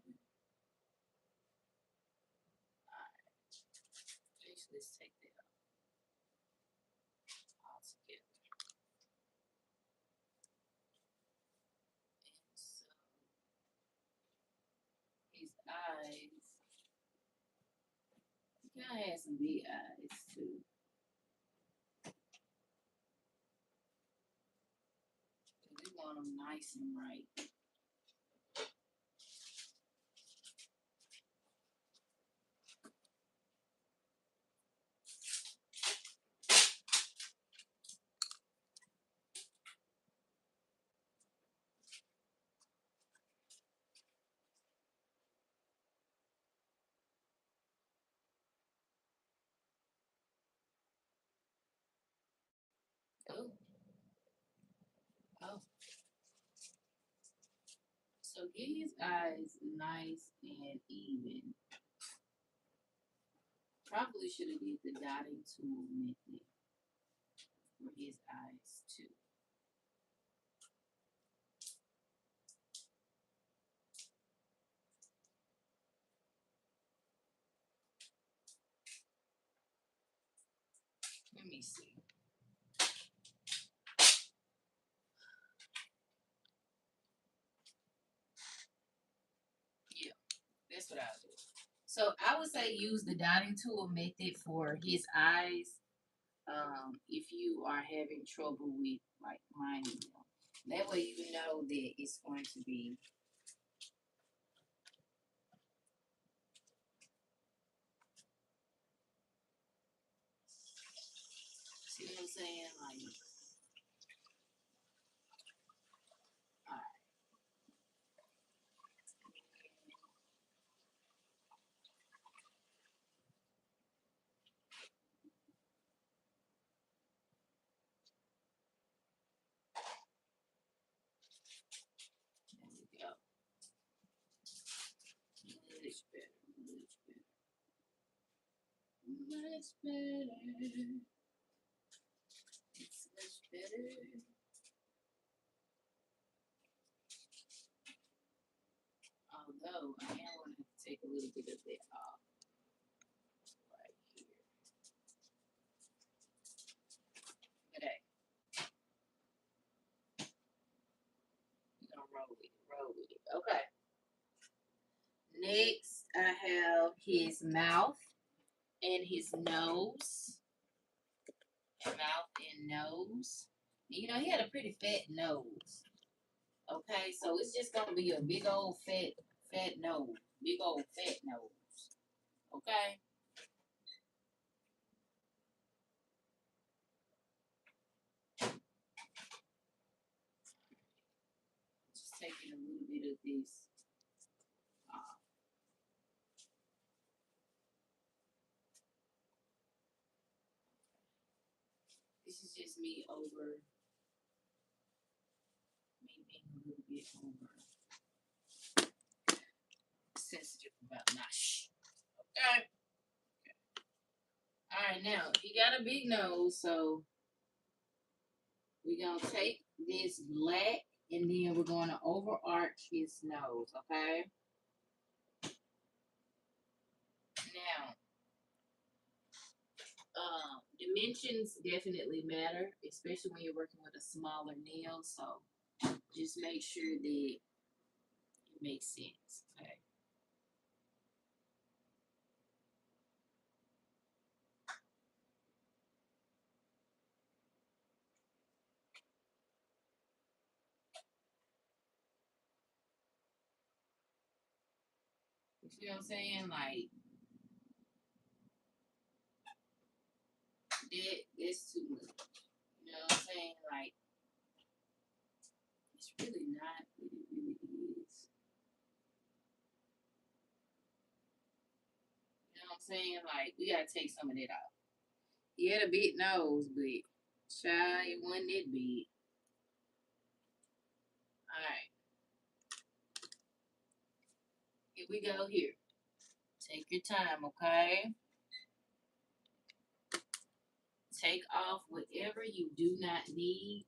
Let's take that all together. And so his eyes. He kind of has some big eyes too. We want them nice and right. Oh, oh. So get his eyes nice and even. Probably should have did the dotting tool method for his eyes too. Let me see. Yeah, that's what I'll do. So I would say use the dotting tool method for his eyes. If you are having trouble with like lining them, that way you know that it's going to be. See what I'm saying? Like, all right. There we go. Much better. Much better. Much better. It's much better. Although I am going to take a little bit of that off right here. But hey, we're going to roll with it. Roll with it. Okay. Next, I have his mouth and his nose. Mouth and nose. And, you know, he had a pretty fat nose. Okay, so it's just gonna be a big old fat nose. Big old fat nose. Okay? Just taking a little bit of this off. This is just me being a little bit over sensitive about nosh. Okay. Alright, now he got a big nose, so we're gonna take this black and then we're gonna overarch his nose, okay? Now, dimensions definitely matter, especially when you're working with a smaller nail. So just make sure that it makes sense. Okay. You see what I'm saying? Like that's too much. You know what I'm saying? Like it's really not what it really is. You know what I'm saying? Like we gotta take some of that out. He had a big nose, but Child, it wasn't that big. Alright, here we go here. Take your time, okay? Take off whatever you do not need.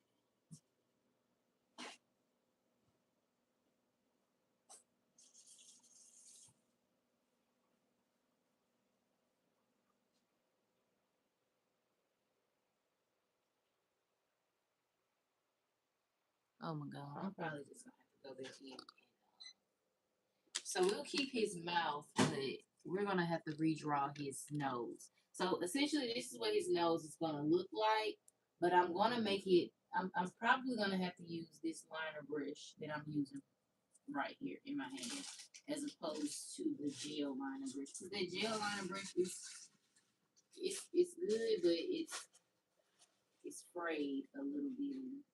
Oh my god, I'm probably just gonna have to go back in. So we'll keep his mouth, but we're gonna have to redraw his nose. So essentially, this is what his nose is gonna look like. But I'm gonna make it. I'm probably gonna have to use this liner brush that I'm using right here in my hand, as opposed to the gel liner brush. Because that gel liner brush is it's good, but it's sprayed a little bit.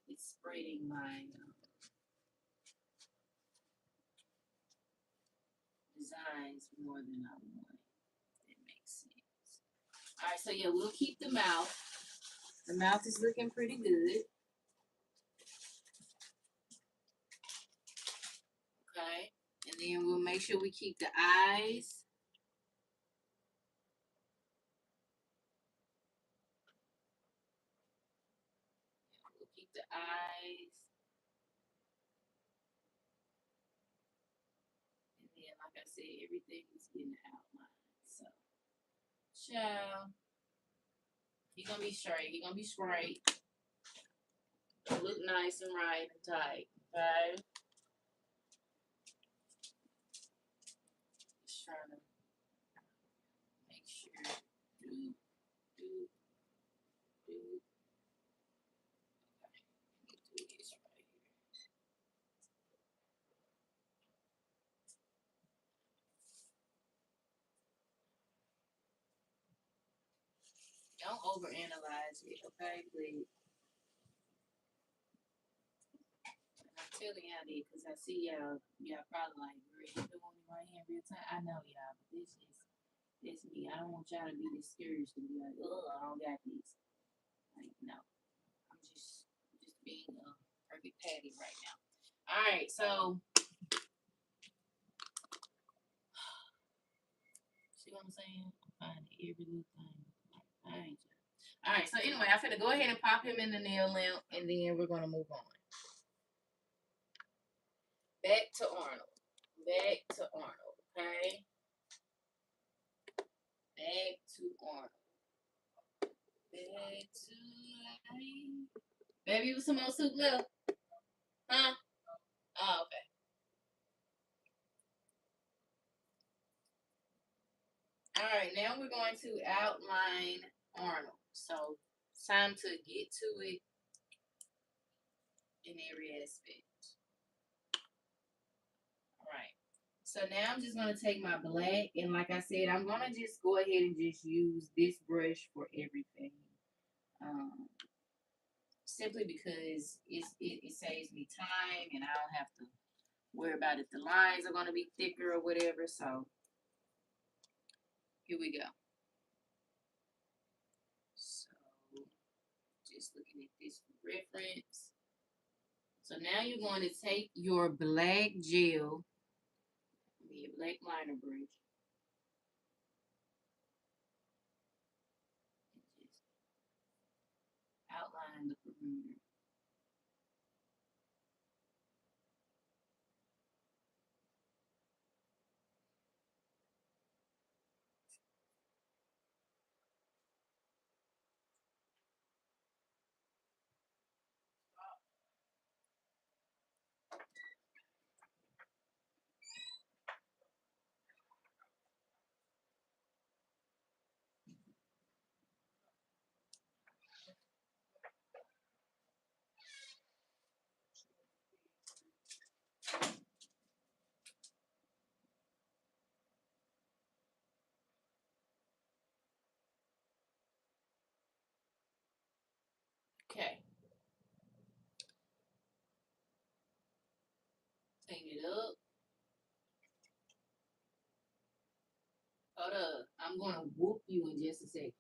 It's spreading my designs more than I want. That makes sense. All right, so yeah, we'll keep the mouth. The mouth is looking pretty good. Okay, and then we'll make sure we keep the eyes. We'll keep the eyes. And then, like I said, everything is getting outlined. So, child, he gonna be straight. He gonna be straight. Look nice and right and tight. Okay. Just trying to make sure. Do do do. Okay. Let me do this right here. Don't overanalyze it, okay? But I'm telling y'all that because I see y'all probably like, girl, you doing it right here in real time. I know y'all, but this me. I don't want y'all to be discouraged and be like, oh, I don't got this. Like, no, I'm just being a perfect patty right now. All right, so see what I'm saying? I'm finding every little thing. All right, all right. So anyway, I'm gonna go ahead and pop him in the nail lamp, and then we're gonna move on. Back to Arnold. Back to Arnold. Okay. Back to Arnold. Back to life. Maybe it was some more soup left. Huh? Oh, okay. All right, now we're going to outline Arnold. So it's time to get to it in every aspect. All right. So now I'm just going to take my black, and like I said, I'm going to just go ahead and just use this brush for everything. Um, Simply because it saves me time, and I don't have to worry about if the lines are going to be thicker or whatever. So here we go. So just looking at this for reference. So now you're going to take your black gel, your black liner brush, and just outline the perimeter. Okay. Clean it up. Hold up. I'm going to whoop you in just a second.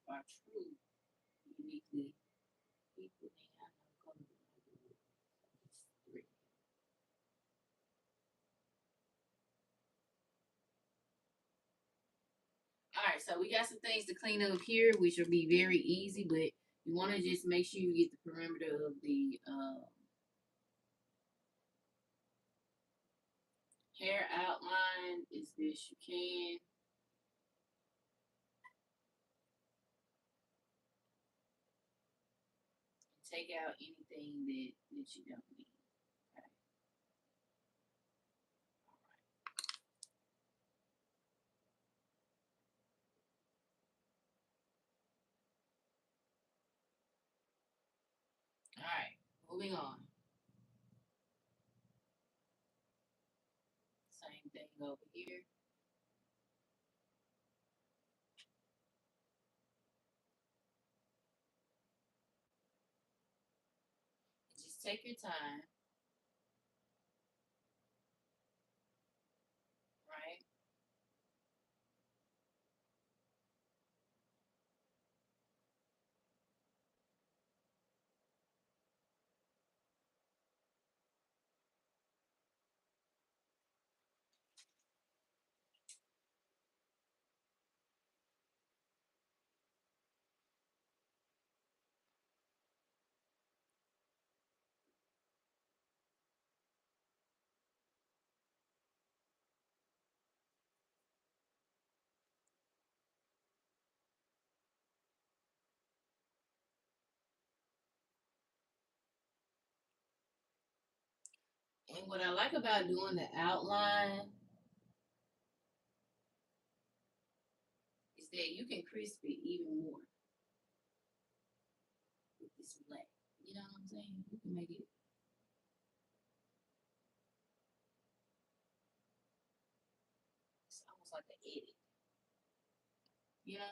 are true, uniquely people. Then I know color will three. All right, so we got some things to clean up here, which will be very easy, but you want to just make sure you get the perimeter of the hair outline as best you can. Take out anything that you don't need. Okay. All right, moving on. Same thing over here. Just take your time, right? And what I like about doing the outline is that you can crisp it even more with this black. You know what I'm saying? You can make it. It's almost like an edit. You know.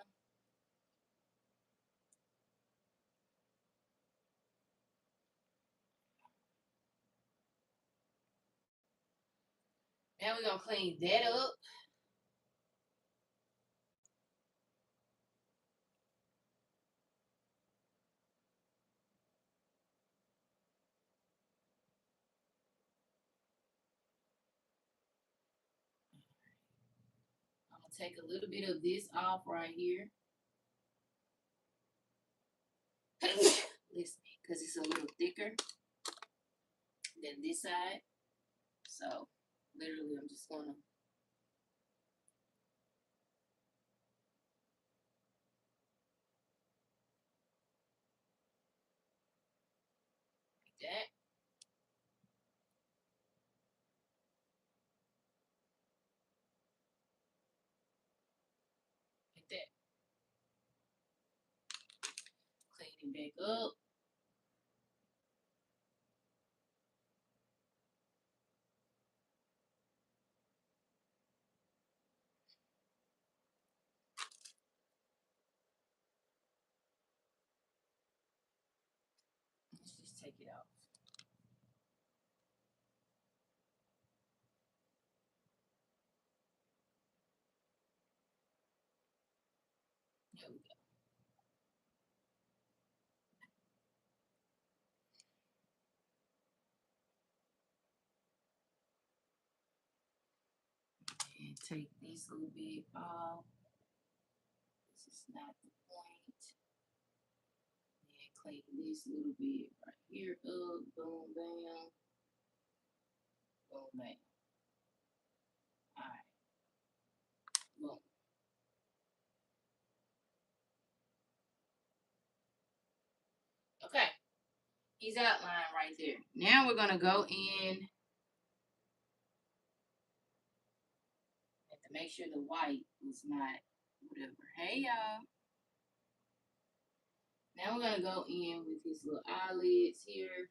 Now we're gonna clean that up. I'm gonna take a little bit of this off right here. Listen, because it's a little thicker than this side. So literally, I'm just gonna like that. Like that. Clean it back up. Let's just take it off. There we go. And take this little bit off. This is not the point. And clean this little bit right here up. Boom, bam. Boom, bam. Alright. Boom. Okay. He's outlined right there. Now we're gonna go in. Have to make sure the white is not whatever. Hey y'all. Now we're gonna go in with his little eyelids here.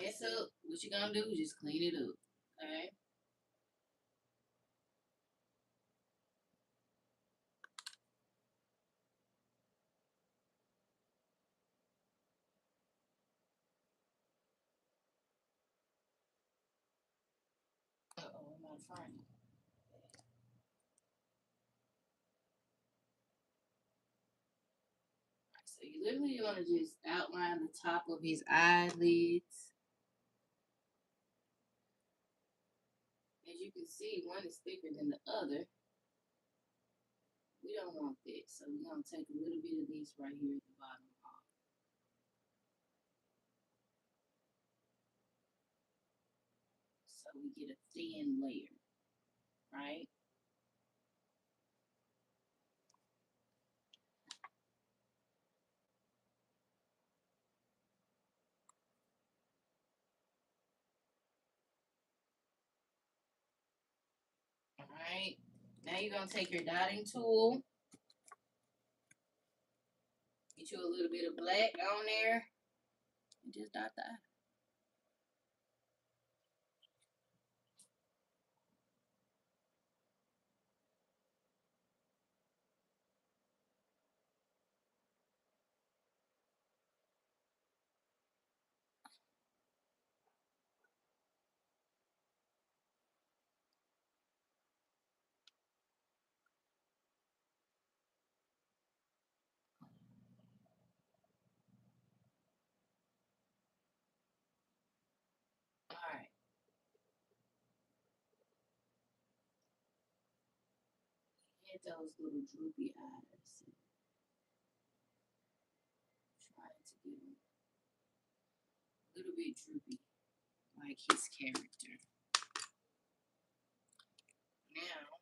mess up, what you gonna do? Just clean it up. Okay. Uh-oh, I'm out of frame. So you literally gonna just outline the top of his eyelids. As you can see, one is thicker than the other. We don't want that, so we're gonna take a little bit of this right here at the bottom off. So we get a thin layer, right? Alright. Now you're gonna take your dotting tool, get you a little bit of black on there, and just dot the eye. Alright. Get those little droopy eyes. Trying to get them a little bit droopy, like his character. Now,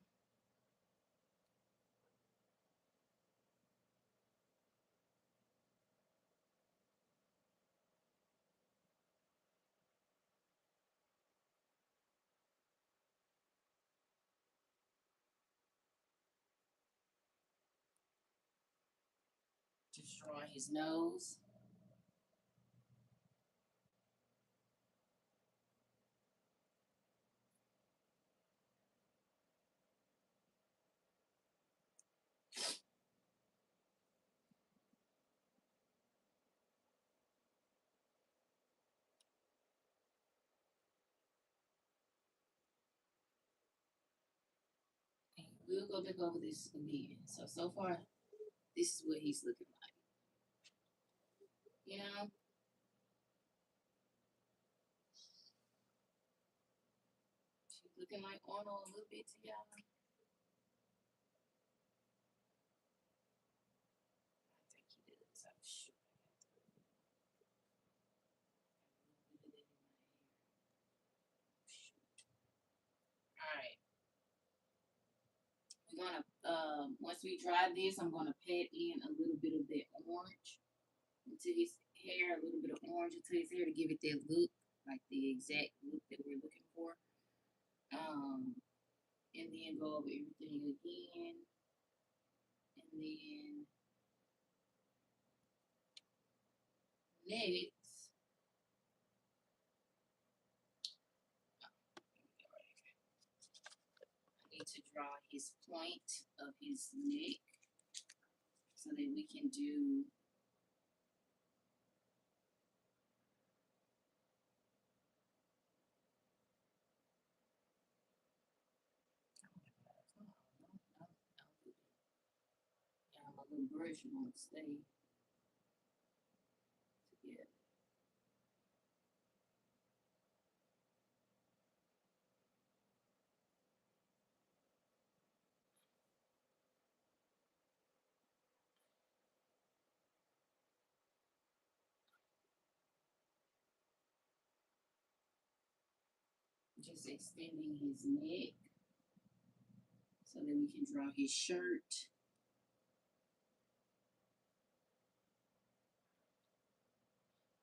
just drawing his nose. And we'll go back over this again. So far, this is what he's looking like. You know? She's looking like Arnold a little bit to y'all. I think he does. I'm sure. Alright. We're gonna once we dry this, I'm gonna pat in a little bit of that orange into his hair, a little bit of orange into his hair to give it that look, like the exact look that we're looking for. And then go over everything again. And then next, I need to draw his point of his neck so that we can do my little brush won't stay together. Just extending his neck so that we can draw his shirt.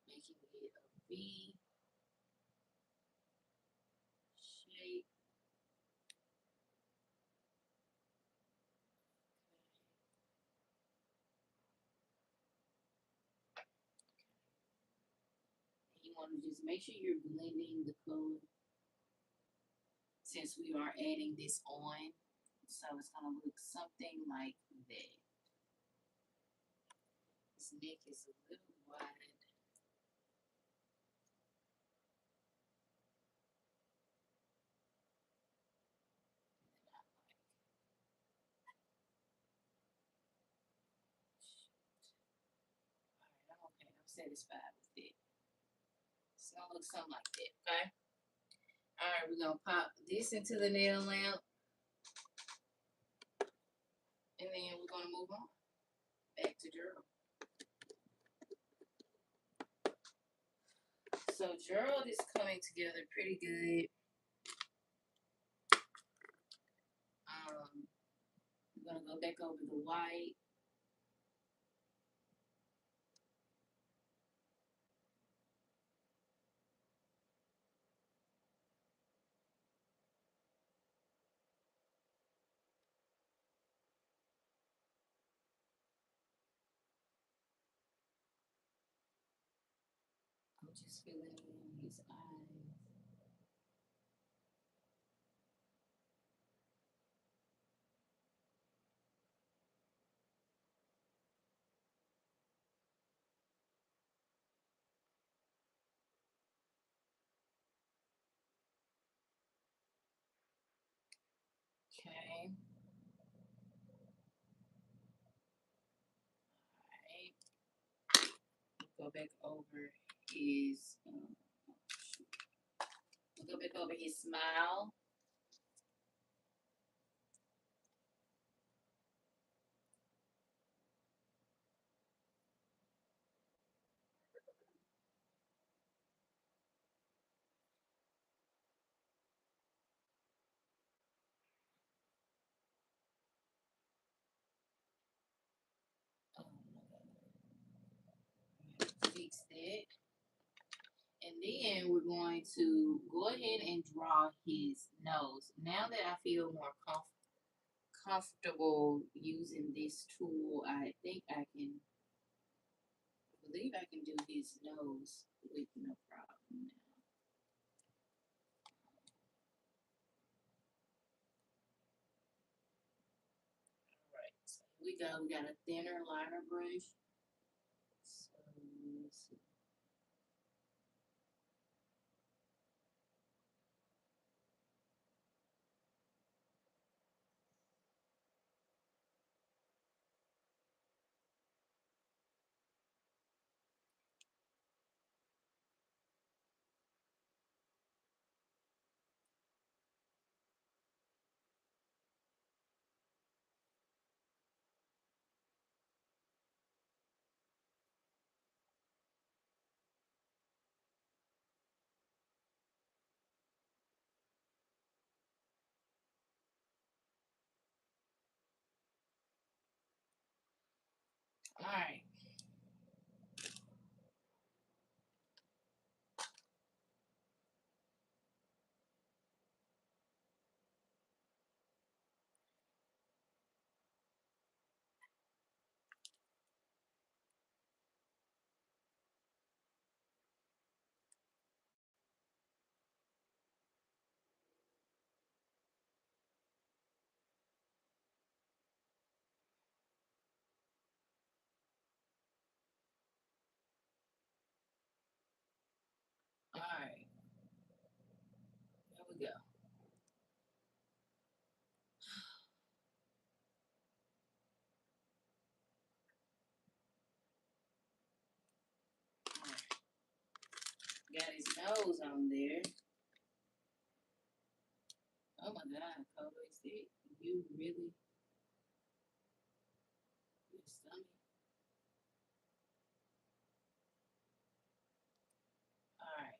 Making it a V shape. you want to just make sure you're blending the color since we are adding this on. So it's going to look something like that. This neck is a little wide. Alright, okay, I'm satisfied with it. It's gonna look something like that, okay? Alright, we're gonna pop this into the nail lamp. And then we're gonna move on. Back to Gerald. So Gerald is coming together pretty good. I'm gonna go back over the white. I'm just filling in his eyes. Okay. Alright. Go back over his we'll go back over his smile. Fix that. And then we're going to go ahead and draw his nose. Now that I feel more comfortable using this tool, I think I believe I can do his nose with no problem now. Alright, so here we go. We got a thinner liner brush. So let's see. Alright. Alright. There we go. Got his nose on there. Oh my god, Kobe, see? You really your stomach. Alright.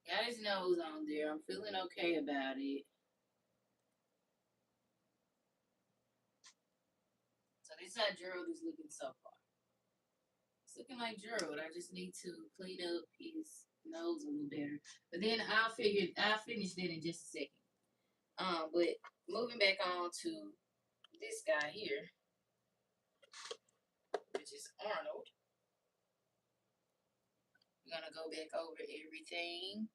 Got his nose on there. I'm feeling okay about it. So this is how Gerald is looking so far. It's looking like Gerald. I just need to clean up his nose a little better. But then I'll finish that in just a second. But moving back on to this guy here, which is Arnold. We're gonna go back over everything.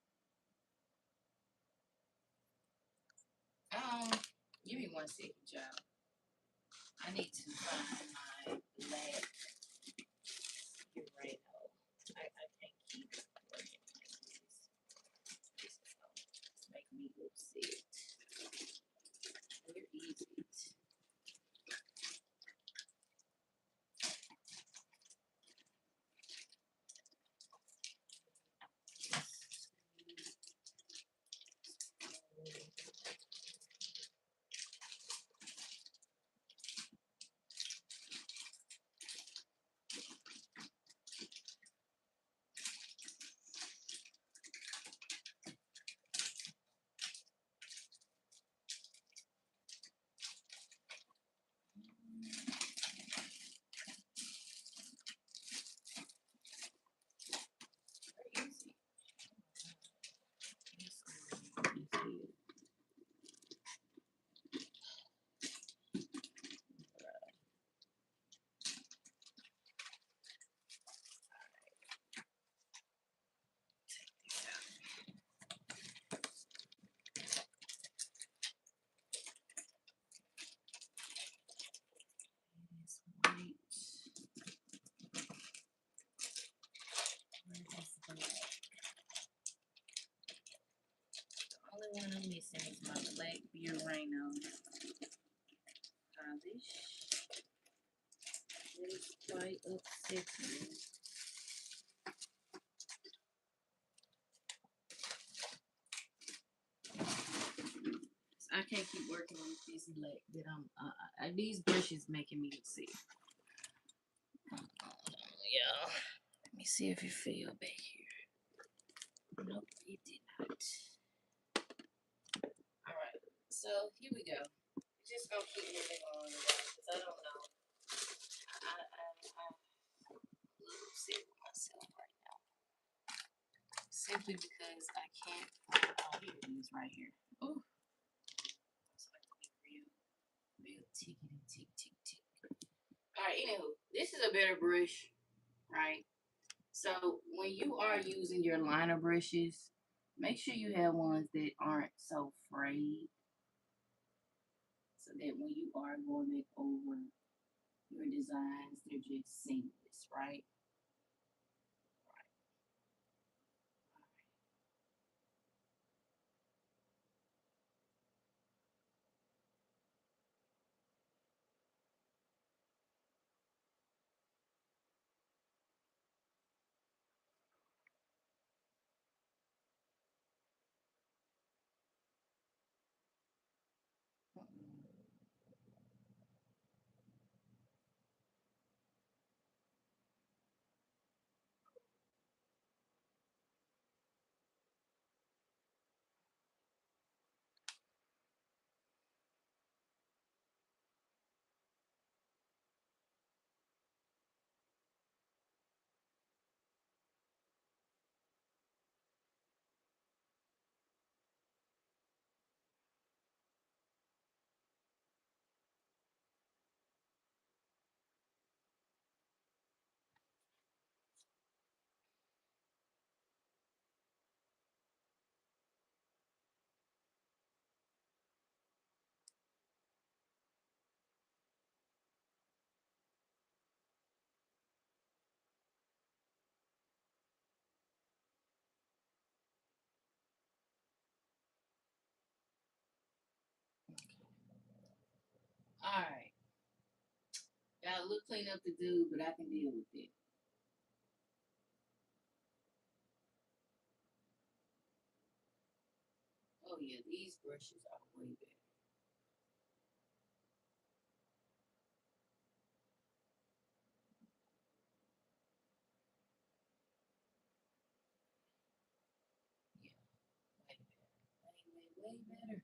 Give me 1 second, y'all. I need to find my black Urano. I can't keep working like this. This is making me upset. Where is it? Where is it? It's white. Where is black? The only one I'm missing is my black Urano polish. It's quite upsetting. I can't keep working with this black that these brushes making me sick. Yeah. Let me see if it fell back here. Nope, it did not. Alright, so here we go. We're just gonna keep moving on because I don't know. I'm a little upset with myself right now. Simply because I can't. Oh, here it is right here. Oh, it's like to be real tickety tick tick tick. Alright, anywho, this is a better brush, right? So when you are using your liner brushes, make sure you have ones that aren't so frayed, so that when you are going back over your designs, they're just seamless, right? All right. Got a little cleanup to do, but I can deal with it. Oh yeah, these brushes are way better. Yeah, way better. Way better.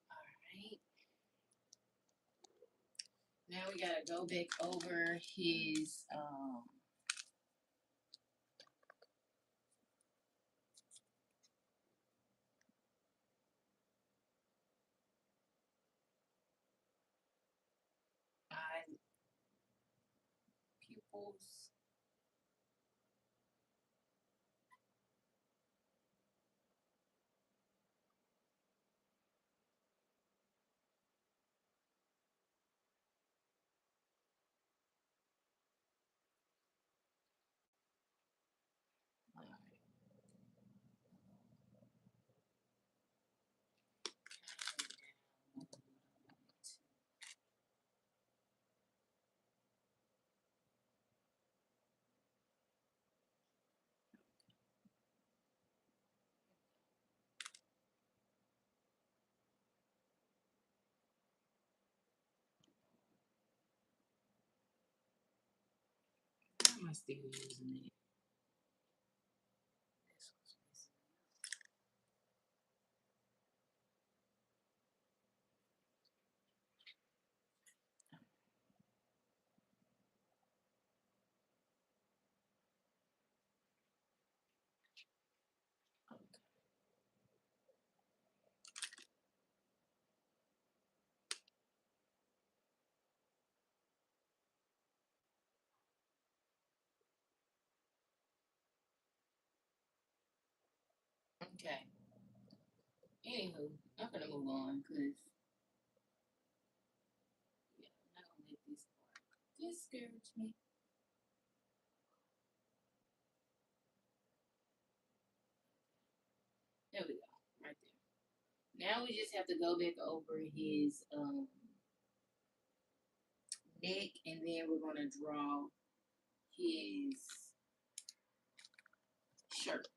All right. Now we gotta go back over his pupils. All right. Why am I still using it? This was missing. Okay. Anywho, I'm gonna move on because yeah, I'm not gonna let this part discourage me. There we go, right there. Now we just have to go back over his neck, and then we're gonna draw his shirt.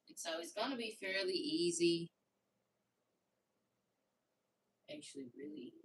And so it's gonna be fairly easy, actually, really easy.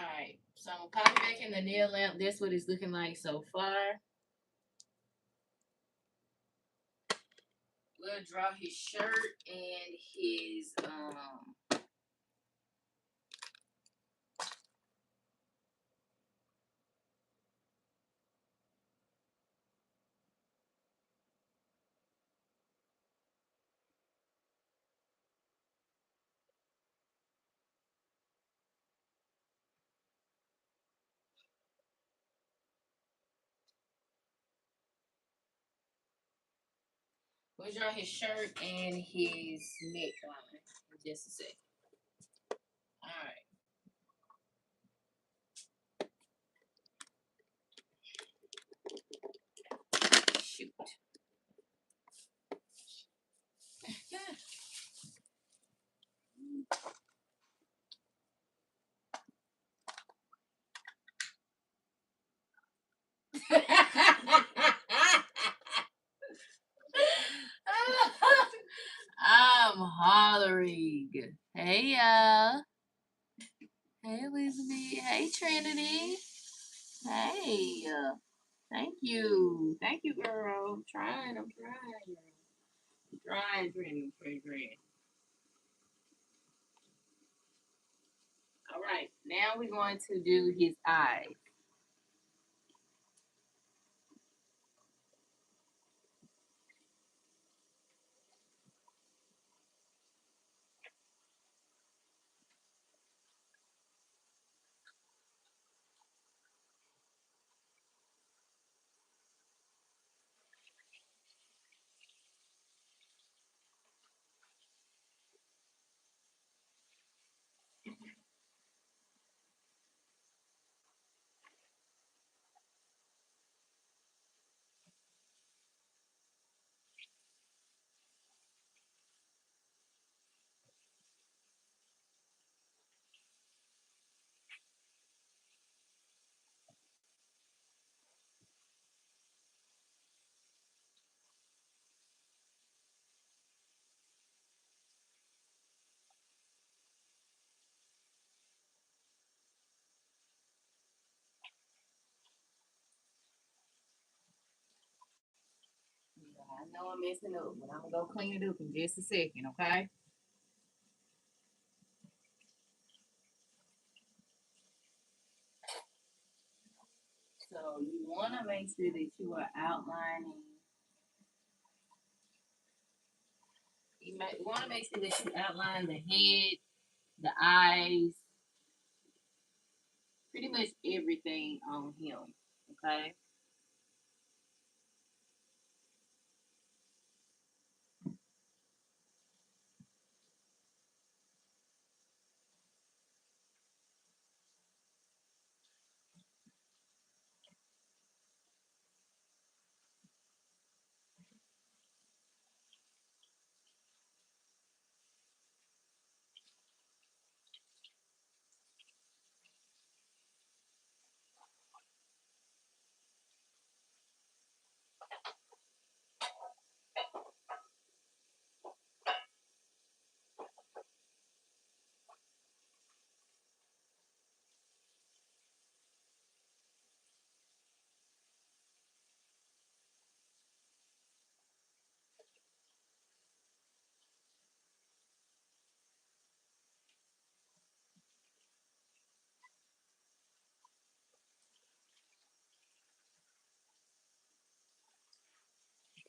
Alright, so I'm gonna pop it back in the nail lamp. That's what it's looking like so far. We'll draw his shirt and his we'll draw his shirt and his neckline in just a second. Alright. Shoot. I'm hollering. Hey y'all. Hey Elizabeth. Hey Trinity. Hey. Thank you. Thank you, girl. I'm trying. I'm trying. I'm trying, Trinity. All right. Now we're going to do his eyes. I know I'm messing up, but I'm gonna go clean it up in just a second, okay? So you want to make sure that you are outlining. You want to make sure that you outline the head, the eyes, pretty much everything on him. Okay.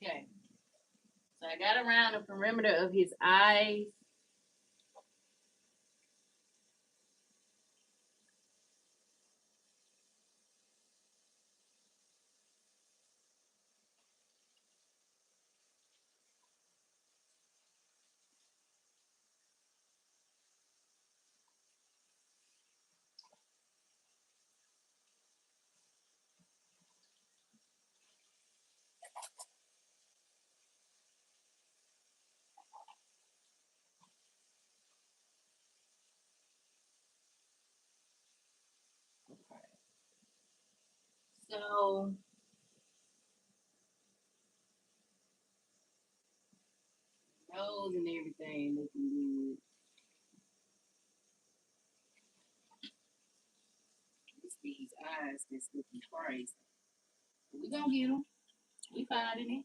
Okay. So I got around the perimeter of his eyes. So nose and everything looking good. It's these eyes that's looking crazy. We gonna get them. We finding it.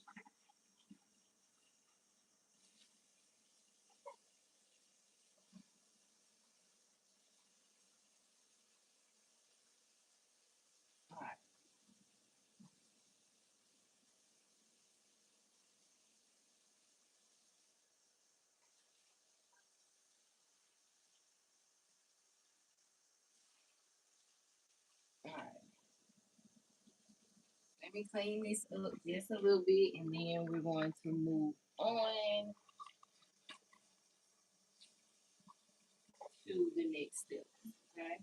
All right. All right. Let me clean this up just a little bit, and then we're going to move on to the next step. Okay.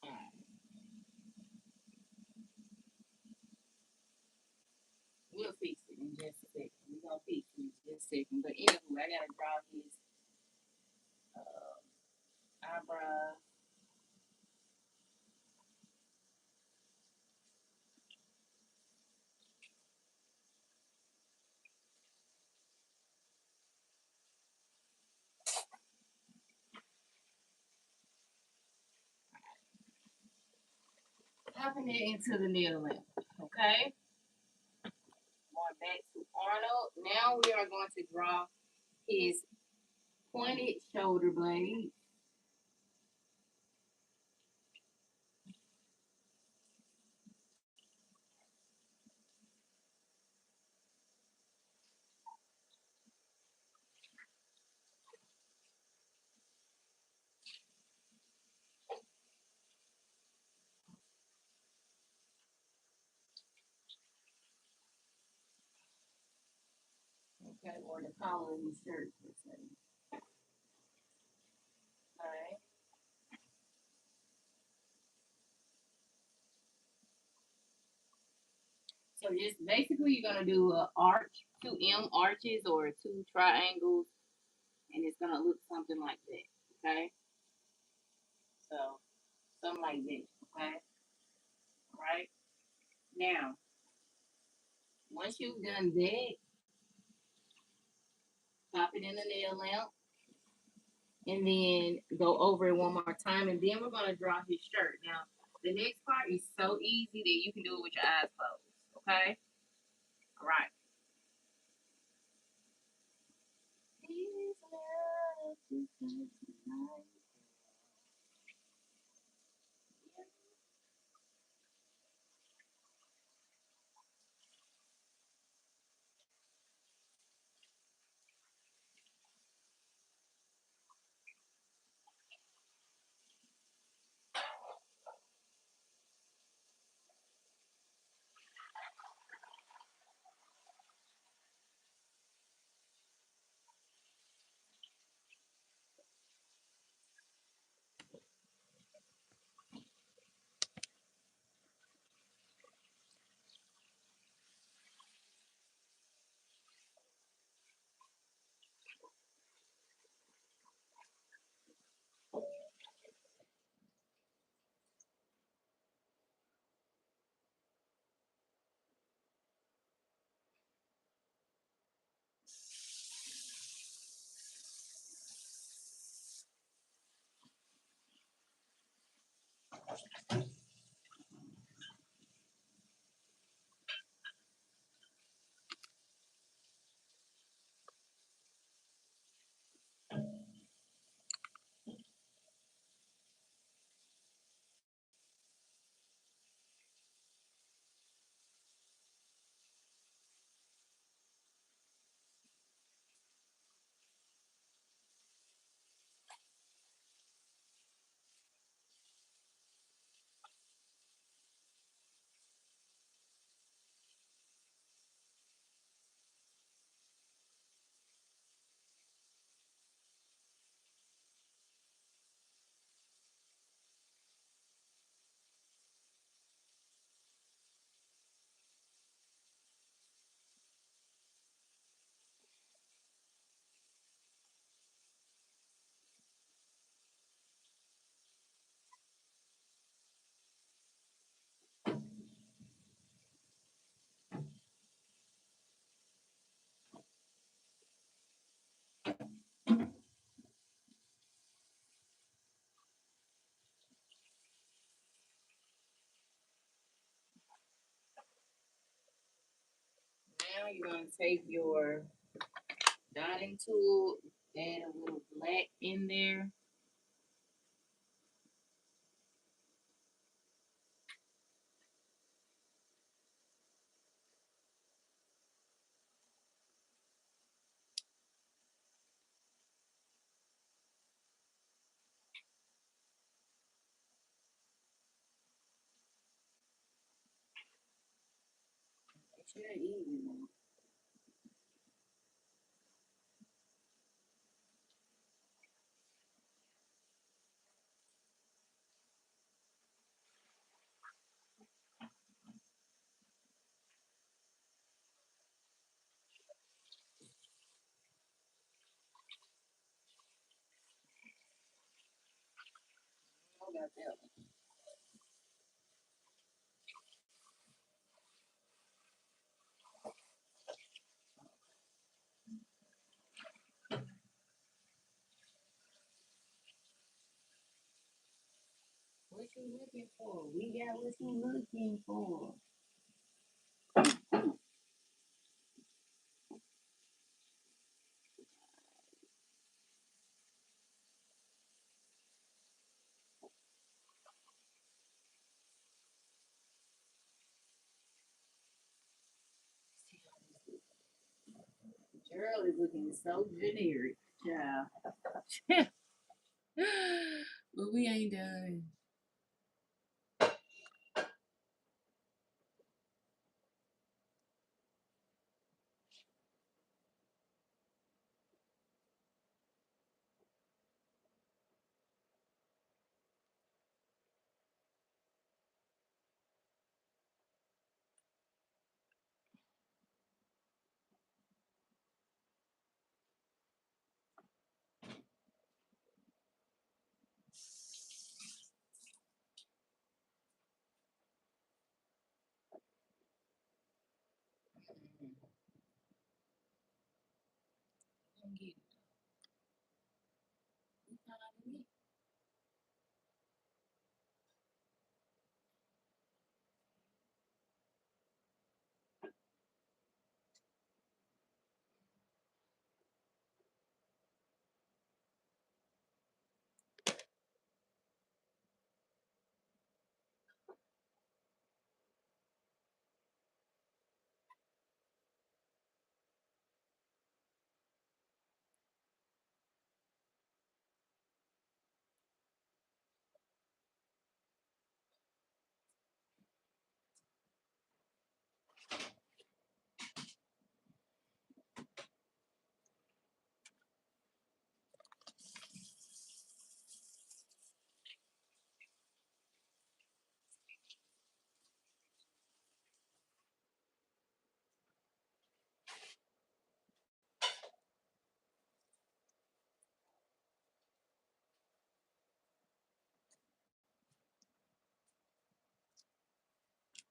All right. We'll fix it in just a second. We're gonna fix it in just a second. But anyway, I gotta draw his eyebrow. Popping it into the nail lamp. Okay. Going back to Arnold. Now we are going to draw his pointed shoulder blade. Okay, or the collar of your shirt, per se. All right. So just basically, you're gonna do a arch, two M arches or two triangles, and it's gonna look something like that. Okay. So something like that. Okay. Right. Now, once you've done that, pop it in the nail lamp, and then go over it one more time, and then we're gonna draw his shirt. Now, the next part is so easy that you can do it with your eyes closed. Okay. All right. Now you're gonna take your dotting tool, add a little black in there. Make sure they're even now. How about that one? What you looking for? We got what you looking for. Gerald is looking so generic, child. But we ain't done. Don't get it. You found out to me. Okay.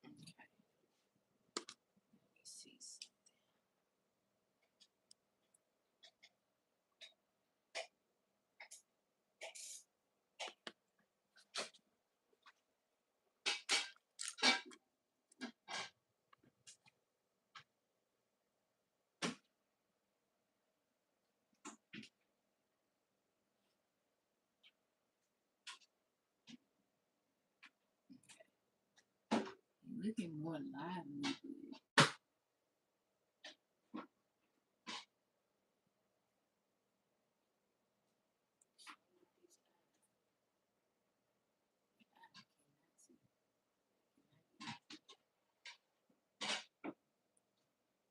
Let me see something. You're looking more lively.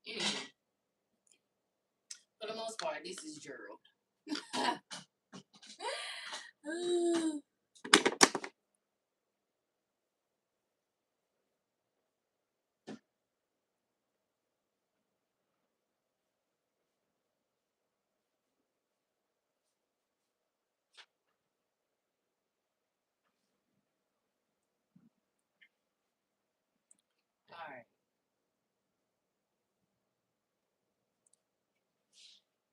Anyway, for the most part, this is Gerald. All right.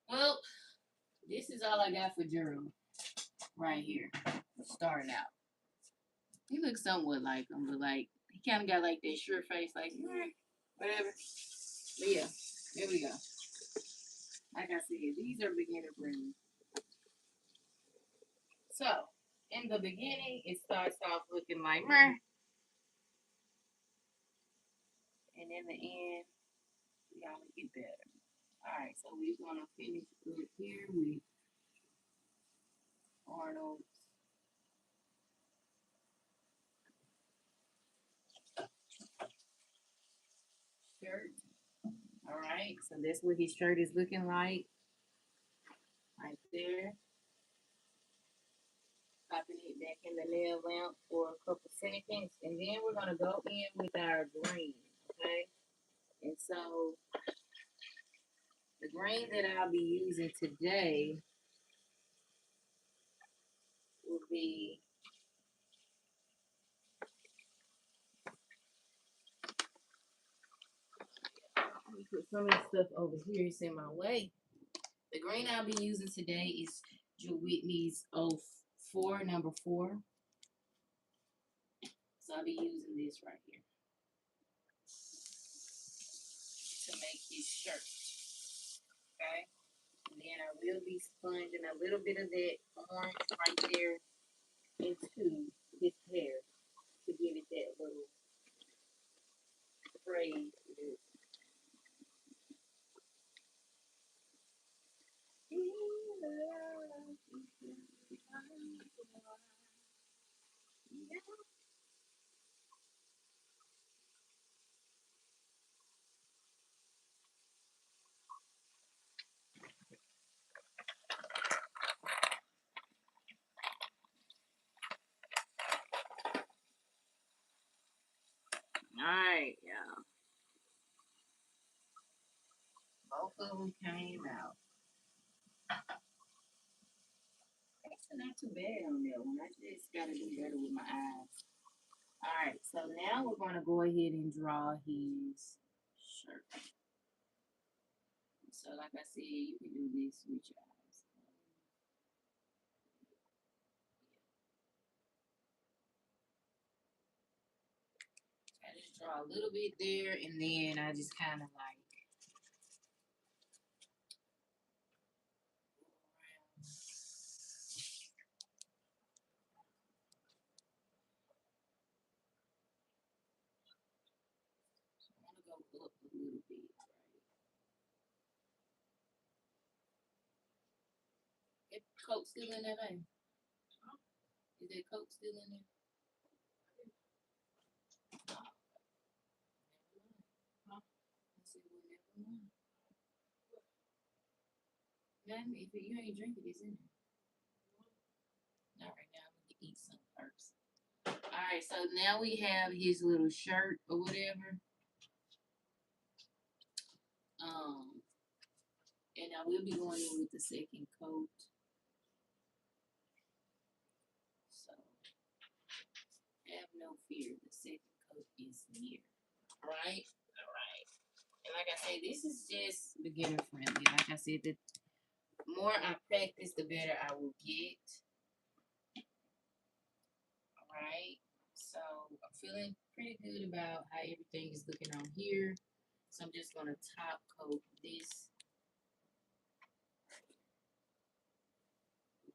Well, this is all I got for Gerald right here. Starting out. He looks somewhat like him, but like he kind of got like that sure face, like whatever. But yeah, here we go. Like I said, these are beginner friendly. So in the beginning, it starts off looking like meh, and in the end, we gotta get better. All right, so we're gonna finish up here with Arnold's shirt. All right, so that's what his shirt is looking like right there. Popping it back in the nail lamp for a couple seconds, and then we're gonna go in with our green, okay? And so the green that I'll be using today will be, let me put some of this stuff over here, it's in my way. The green I'll be using today is Drew Whitney's 04, number 4. So I'll be using this right here to make his shirt, okay? And then I will be sponging a little bit of that orange right there into his hair to give it that little braid. Alright, yeah. Both of them came out. Actually, not too bad on that one. I just gotta do better with my eyes. Alright, so now we're gonna go ahead and draw his shirt. So like I said, you can do this with your eyes. I just draw a little bit there, and then I just kind of like I want to go up a little bit, right? That coat still in there, babe? Is that coat still in there? Oh, never mind. I said, well, never mind. Nothing. If you ain't drinking, it's in there. Not right now. I'm gonna eat some first. All right. So now we have his little shirt or whatever. Um, and I will be going in with the second coat. So have no fear. The second coat is near. All right. All right. And like I say, this is just beginner friendly. Like I said, the more I practice, the better I will get. All right. So I'm feeling pretty good about how everything is looking on here. So I'm just gonna top coat this.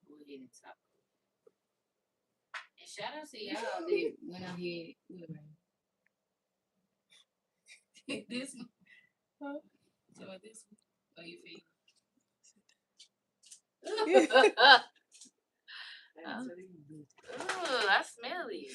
Go ahead and top coat. And shout out to y'all that went ahead. This one. Huh? So this one. Oh, you feel? Oh, I smell it.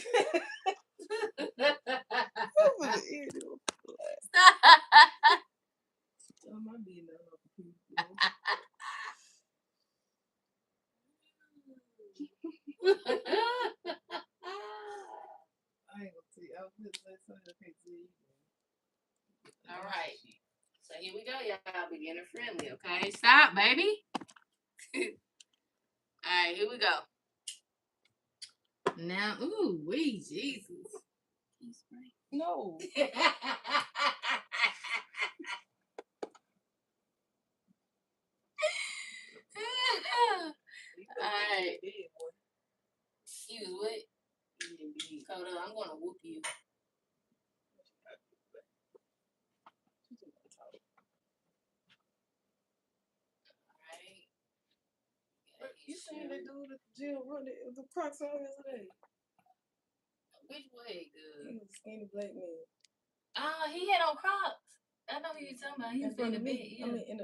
All right. So here we go, y'all. Beginner friendly, okay? Stop, baby. All right, here we go. Now, ooh, wee, Jesus. Can you spray? No. All right. He was what? Hold on, I'm gonna whoop you. Alright. You seen that dude at the gym running the Crocs on yesterday? Which way, good? He was a skinny black man. He had on Crocs. I know who you talking about. He was in the bed. Yeah. I mean,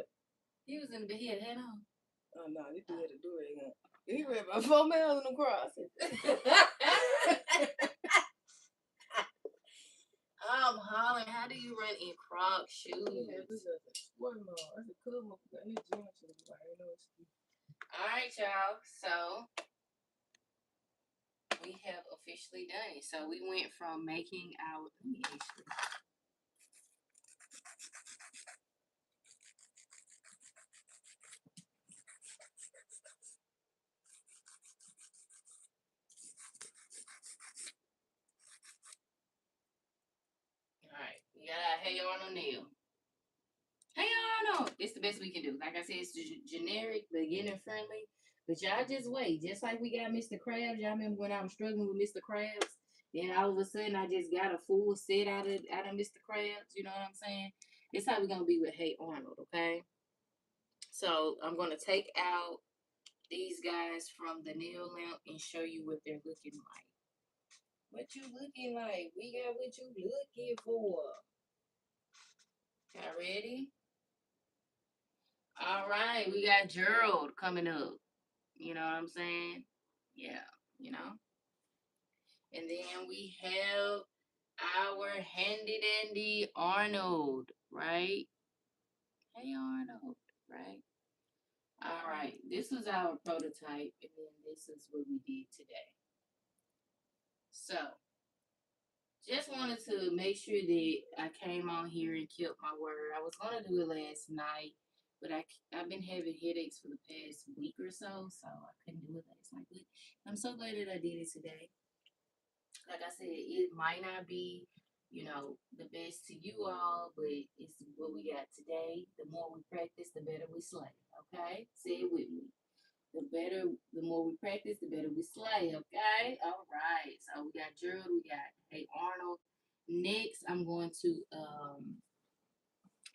he was in the bed. He had a hat on. Oh no, this dude had a do-rag on. He read about 4 miles in them Crocs. I'm hollering. How do you run in Croc shoes? One more. I said, "Come on, got his joints in the line." All right, y'all. So we have officially done it. So we went from making our. Let me actually. All right, we got our Hey Arnold nail. Hey Arnold, it's the best we can do. Like I said, it's generic, beginner friendly. But y'all just wait. Just like we got Mr. Krabs. Y'all remember when I was struggling with Mr. Krabs? Then all of a sudden I just got a full set out of Mr. Krabs. You know what I'm saying? It's how we're gonna be with Hey Arnold, okay? So I'm gonna take out these guys from the nail lamp and show you what they're looking like. What you looking like? We got what you looking for. Y'all ready? All right, we got Gerald coming up. You know what I'm saying? Yeah, you know. And then we have our handy dandy Arnold, right? Hey Arnold, right? All right, this was our prototype, and then this is what we did today. So, just wanted to make sure that I came on here and kept my word. I was gonna do it last night, but I've been having headaches for the past week or so, so I couldn't do it last night. But I'm so glad that I did it today. Like I said, it might not be you know, the best to you all, but it's what we got today. The more we practice, the better we slay. Okay? Say it with me. The more we practice, the better we slay. Okay? All right. So we got Gerald, we got Hey Arnold. Next, I'm going to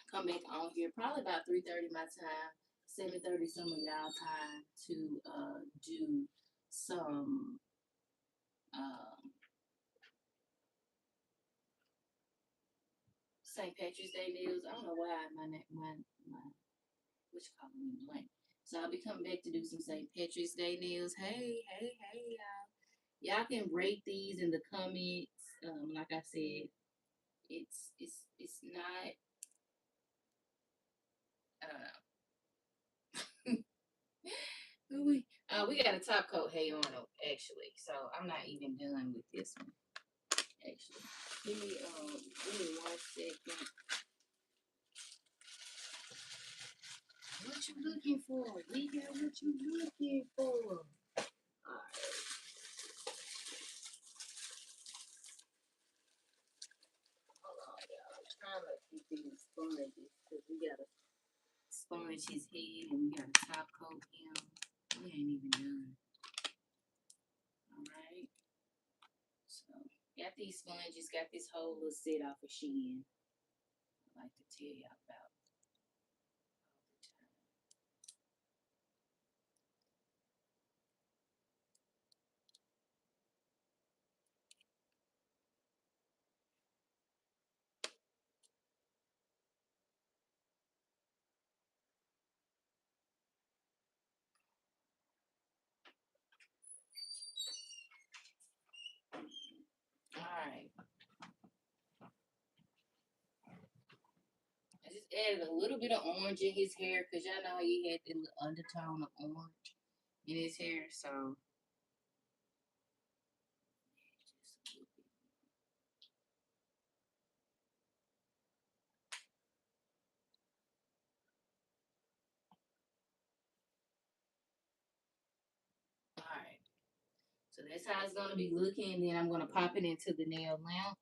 come back on here probably about 3:30 my time, 7:30 some of y'all time to do some um, St. Patrick's Day nails. I don't know why my what you call me blank. So I'll be coming back to do some St. Patrick's Day nails. Hey, y'all. Y'all can rate these in the comments. Like I said, it's not. We got a top coat. Hey Arnold, actually. So I'm not even done with this one. Actually, give me 1 second. What you looking for? We got what you looking for. Alright. Hold on, y'all. I'm trying to keep these sponges because we gotta sponge his head and we gotta top coat him. We ain't even done. Alright. So got these sponges, got this whole little set off of Shein. I like to tell y'all about all the time. Alright. I just added a little bit of orange in his hair because y'all know he had that little undertone of orange in his hair. So all right. So that's how it's gonna be looking. And then I'm gonna pop it into the nail lamp.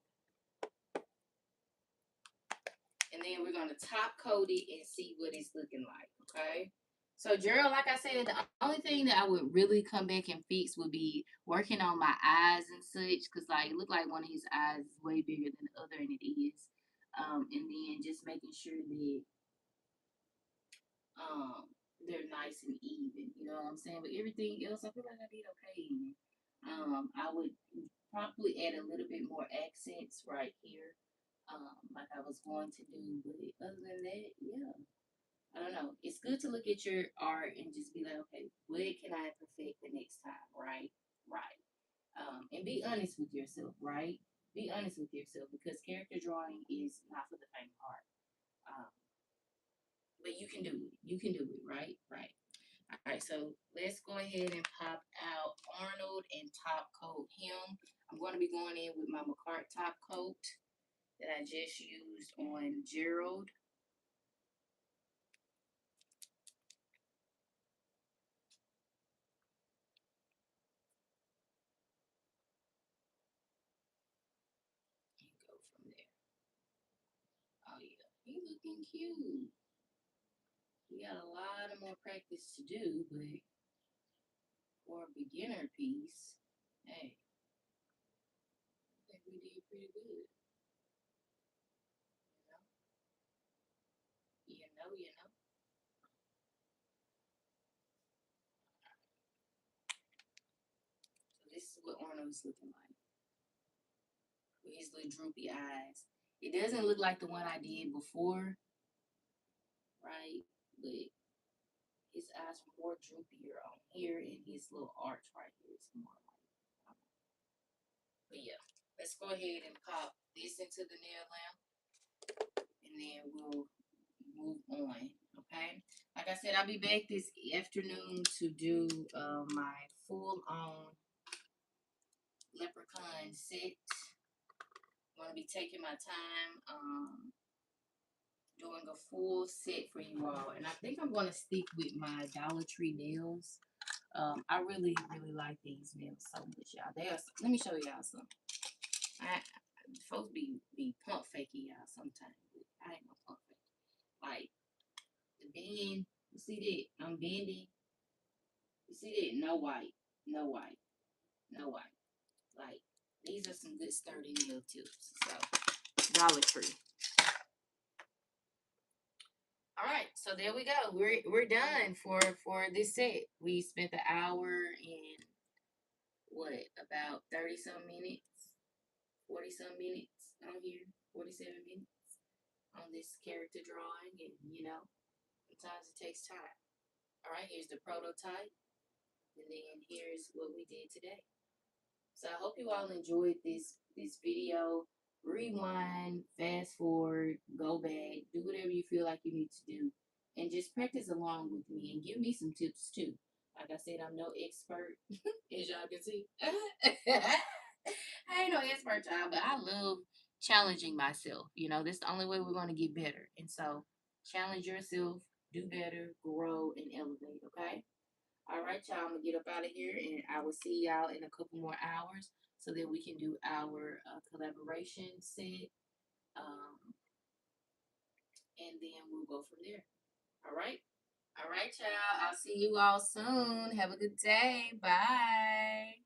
And then we're gonna top coat it and see what it's looking like. Okay. So Gerald, like I said, the only thing that I would really come back and fix would be working on my eyes and such, cause like it looked like one of his eyes is way bigger than the other, and it is. And then just making sure that um they're nice and even. You know what I'm saying? But everything else, I feel like I did okay. I would probably add a little bit more accents right here, like I was going to do. But other than that, yeah, I don't know. It's good to look at your art and just be like, okay, what can I perfect the next time? Right, right. And be honest with yourself. Right, be honest with yourself because character drawing is not for the faint of heart. Um, but you can do it. You can do it. Right, right. All right, so let's go ahead and pop out Arnold and top coat him. I'm going to be going in with my McCart top coat that I just used on Gerald. And go from there. Oh yeah, he looking cute. We got a lot of more practice to do, but for a beginner piece, hey, I think we did pretty good. You know. So this is what Arnold's looking like with his little droopy eyes. It doesn't look like the one I did before, right? But his eyes are more droopier on here, and his little arch right here is more like. But yeah, let's go ahead and pop this into the nail lamp, and then we'll move on. Okay. Like I said, I'll be back this afternoon to do my full on leprechaun set. I'm gonna be taking my time doing a full set for you all, and I think I'm gonna stick with my Dollar Tree nails. I really, really like these nails so much, y'all. They are. Let me show y'all some. I Folks be pump faking y'all sometimes. I ain't no pump fake. Like the bend, you see that? I'm bending. You see that? No white, no white, no white. Like these are some good sturdy nail tips. So Dollar Tree. All right, so there we go. We're done for this set. We spent the hour and what about 30 some minutes, 40 some minutes on here, 47 minutes on this character drawing, and sometimes it takes time. All right, here's the prototype, and then here's what we did today. So I hope you all enjoyed this video. Rewind, fast forward, go back, do whatever you feel like you need to do, and just practice along with me and give me some tips too. Like I said, I'm no expert, as y'all can see. I ain't no expert, child, but I love challenging myself. That's the only way we're going to get better. And so, challenge yourself, do better, grow, and elevate. Okay. All right, y'all. I'm gonna get up out of here, and I will see y'all in a couple more hours so that we can do our collaboration set, um, and then we'll go from there. All right. All right, y'all. I'll see you all soon. Have a good day. Bye.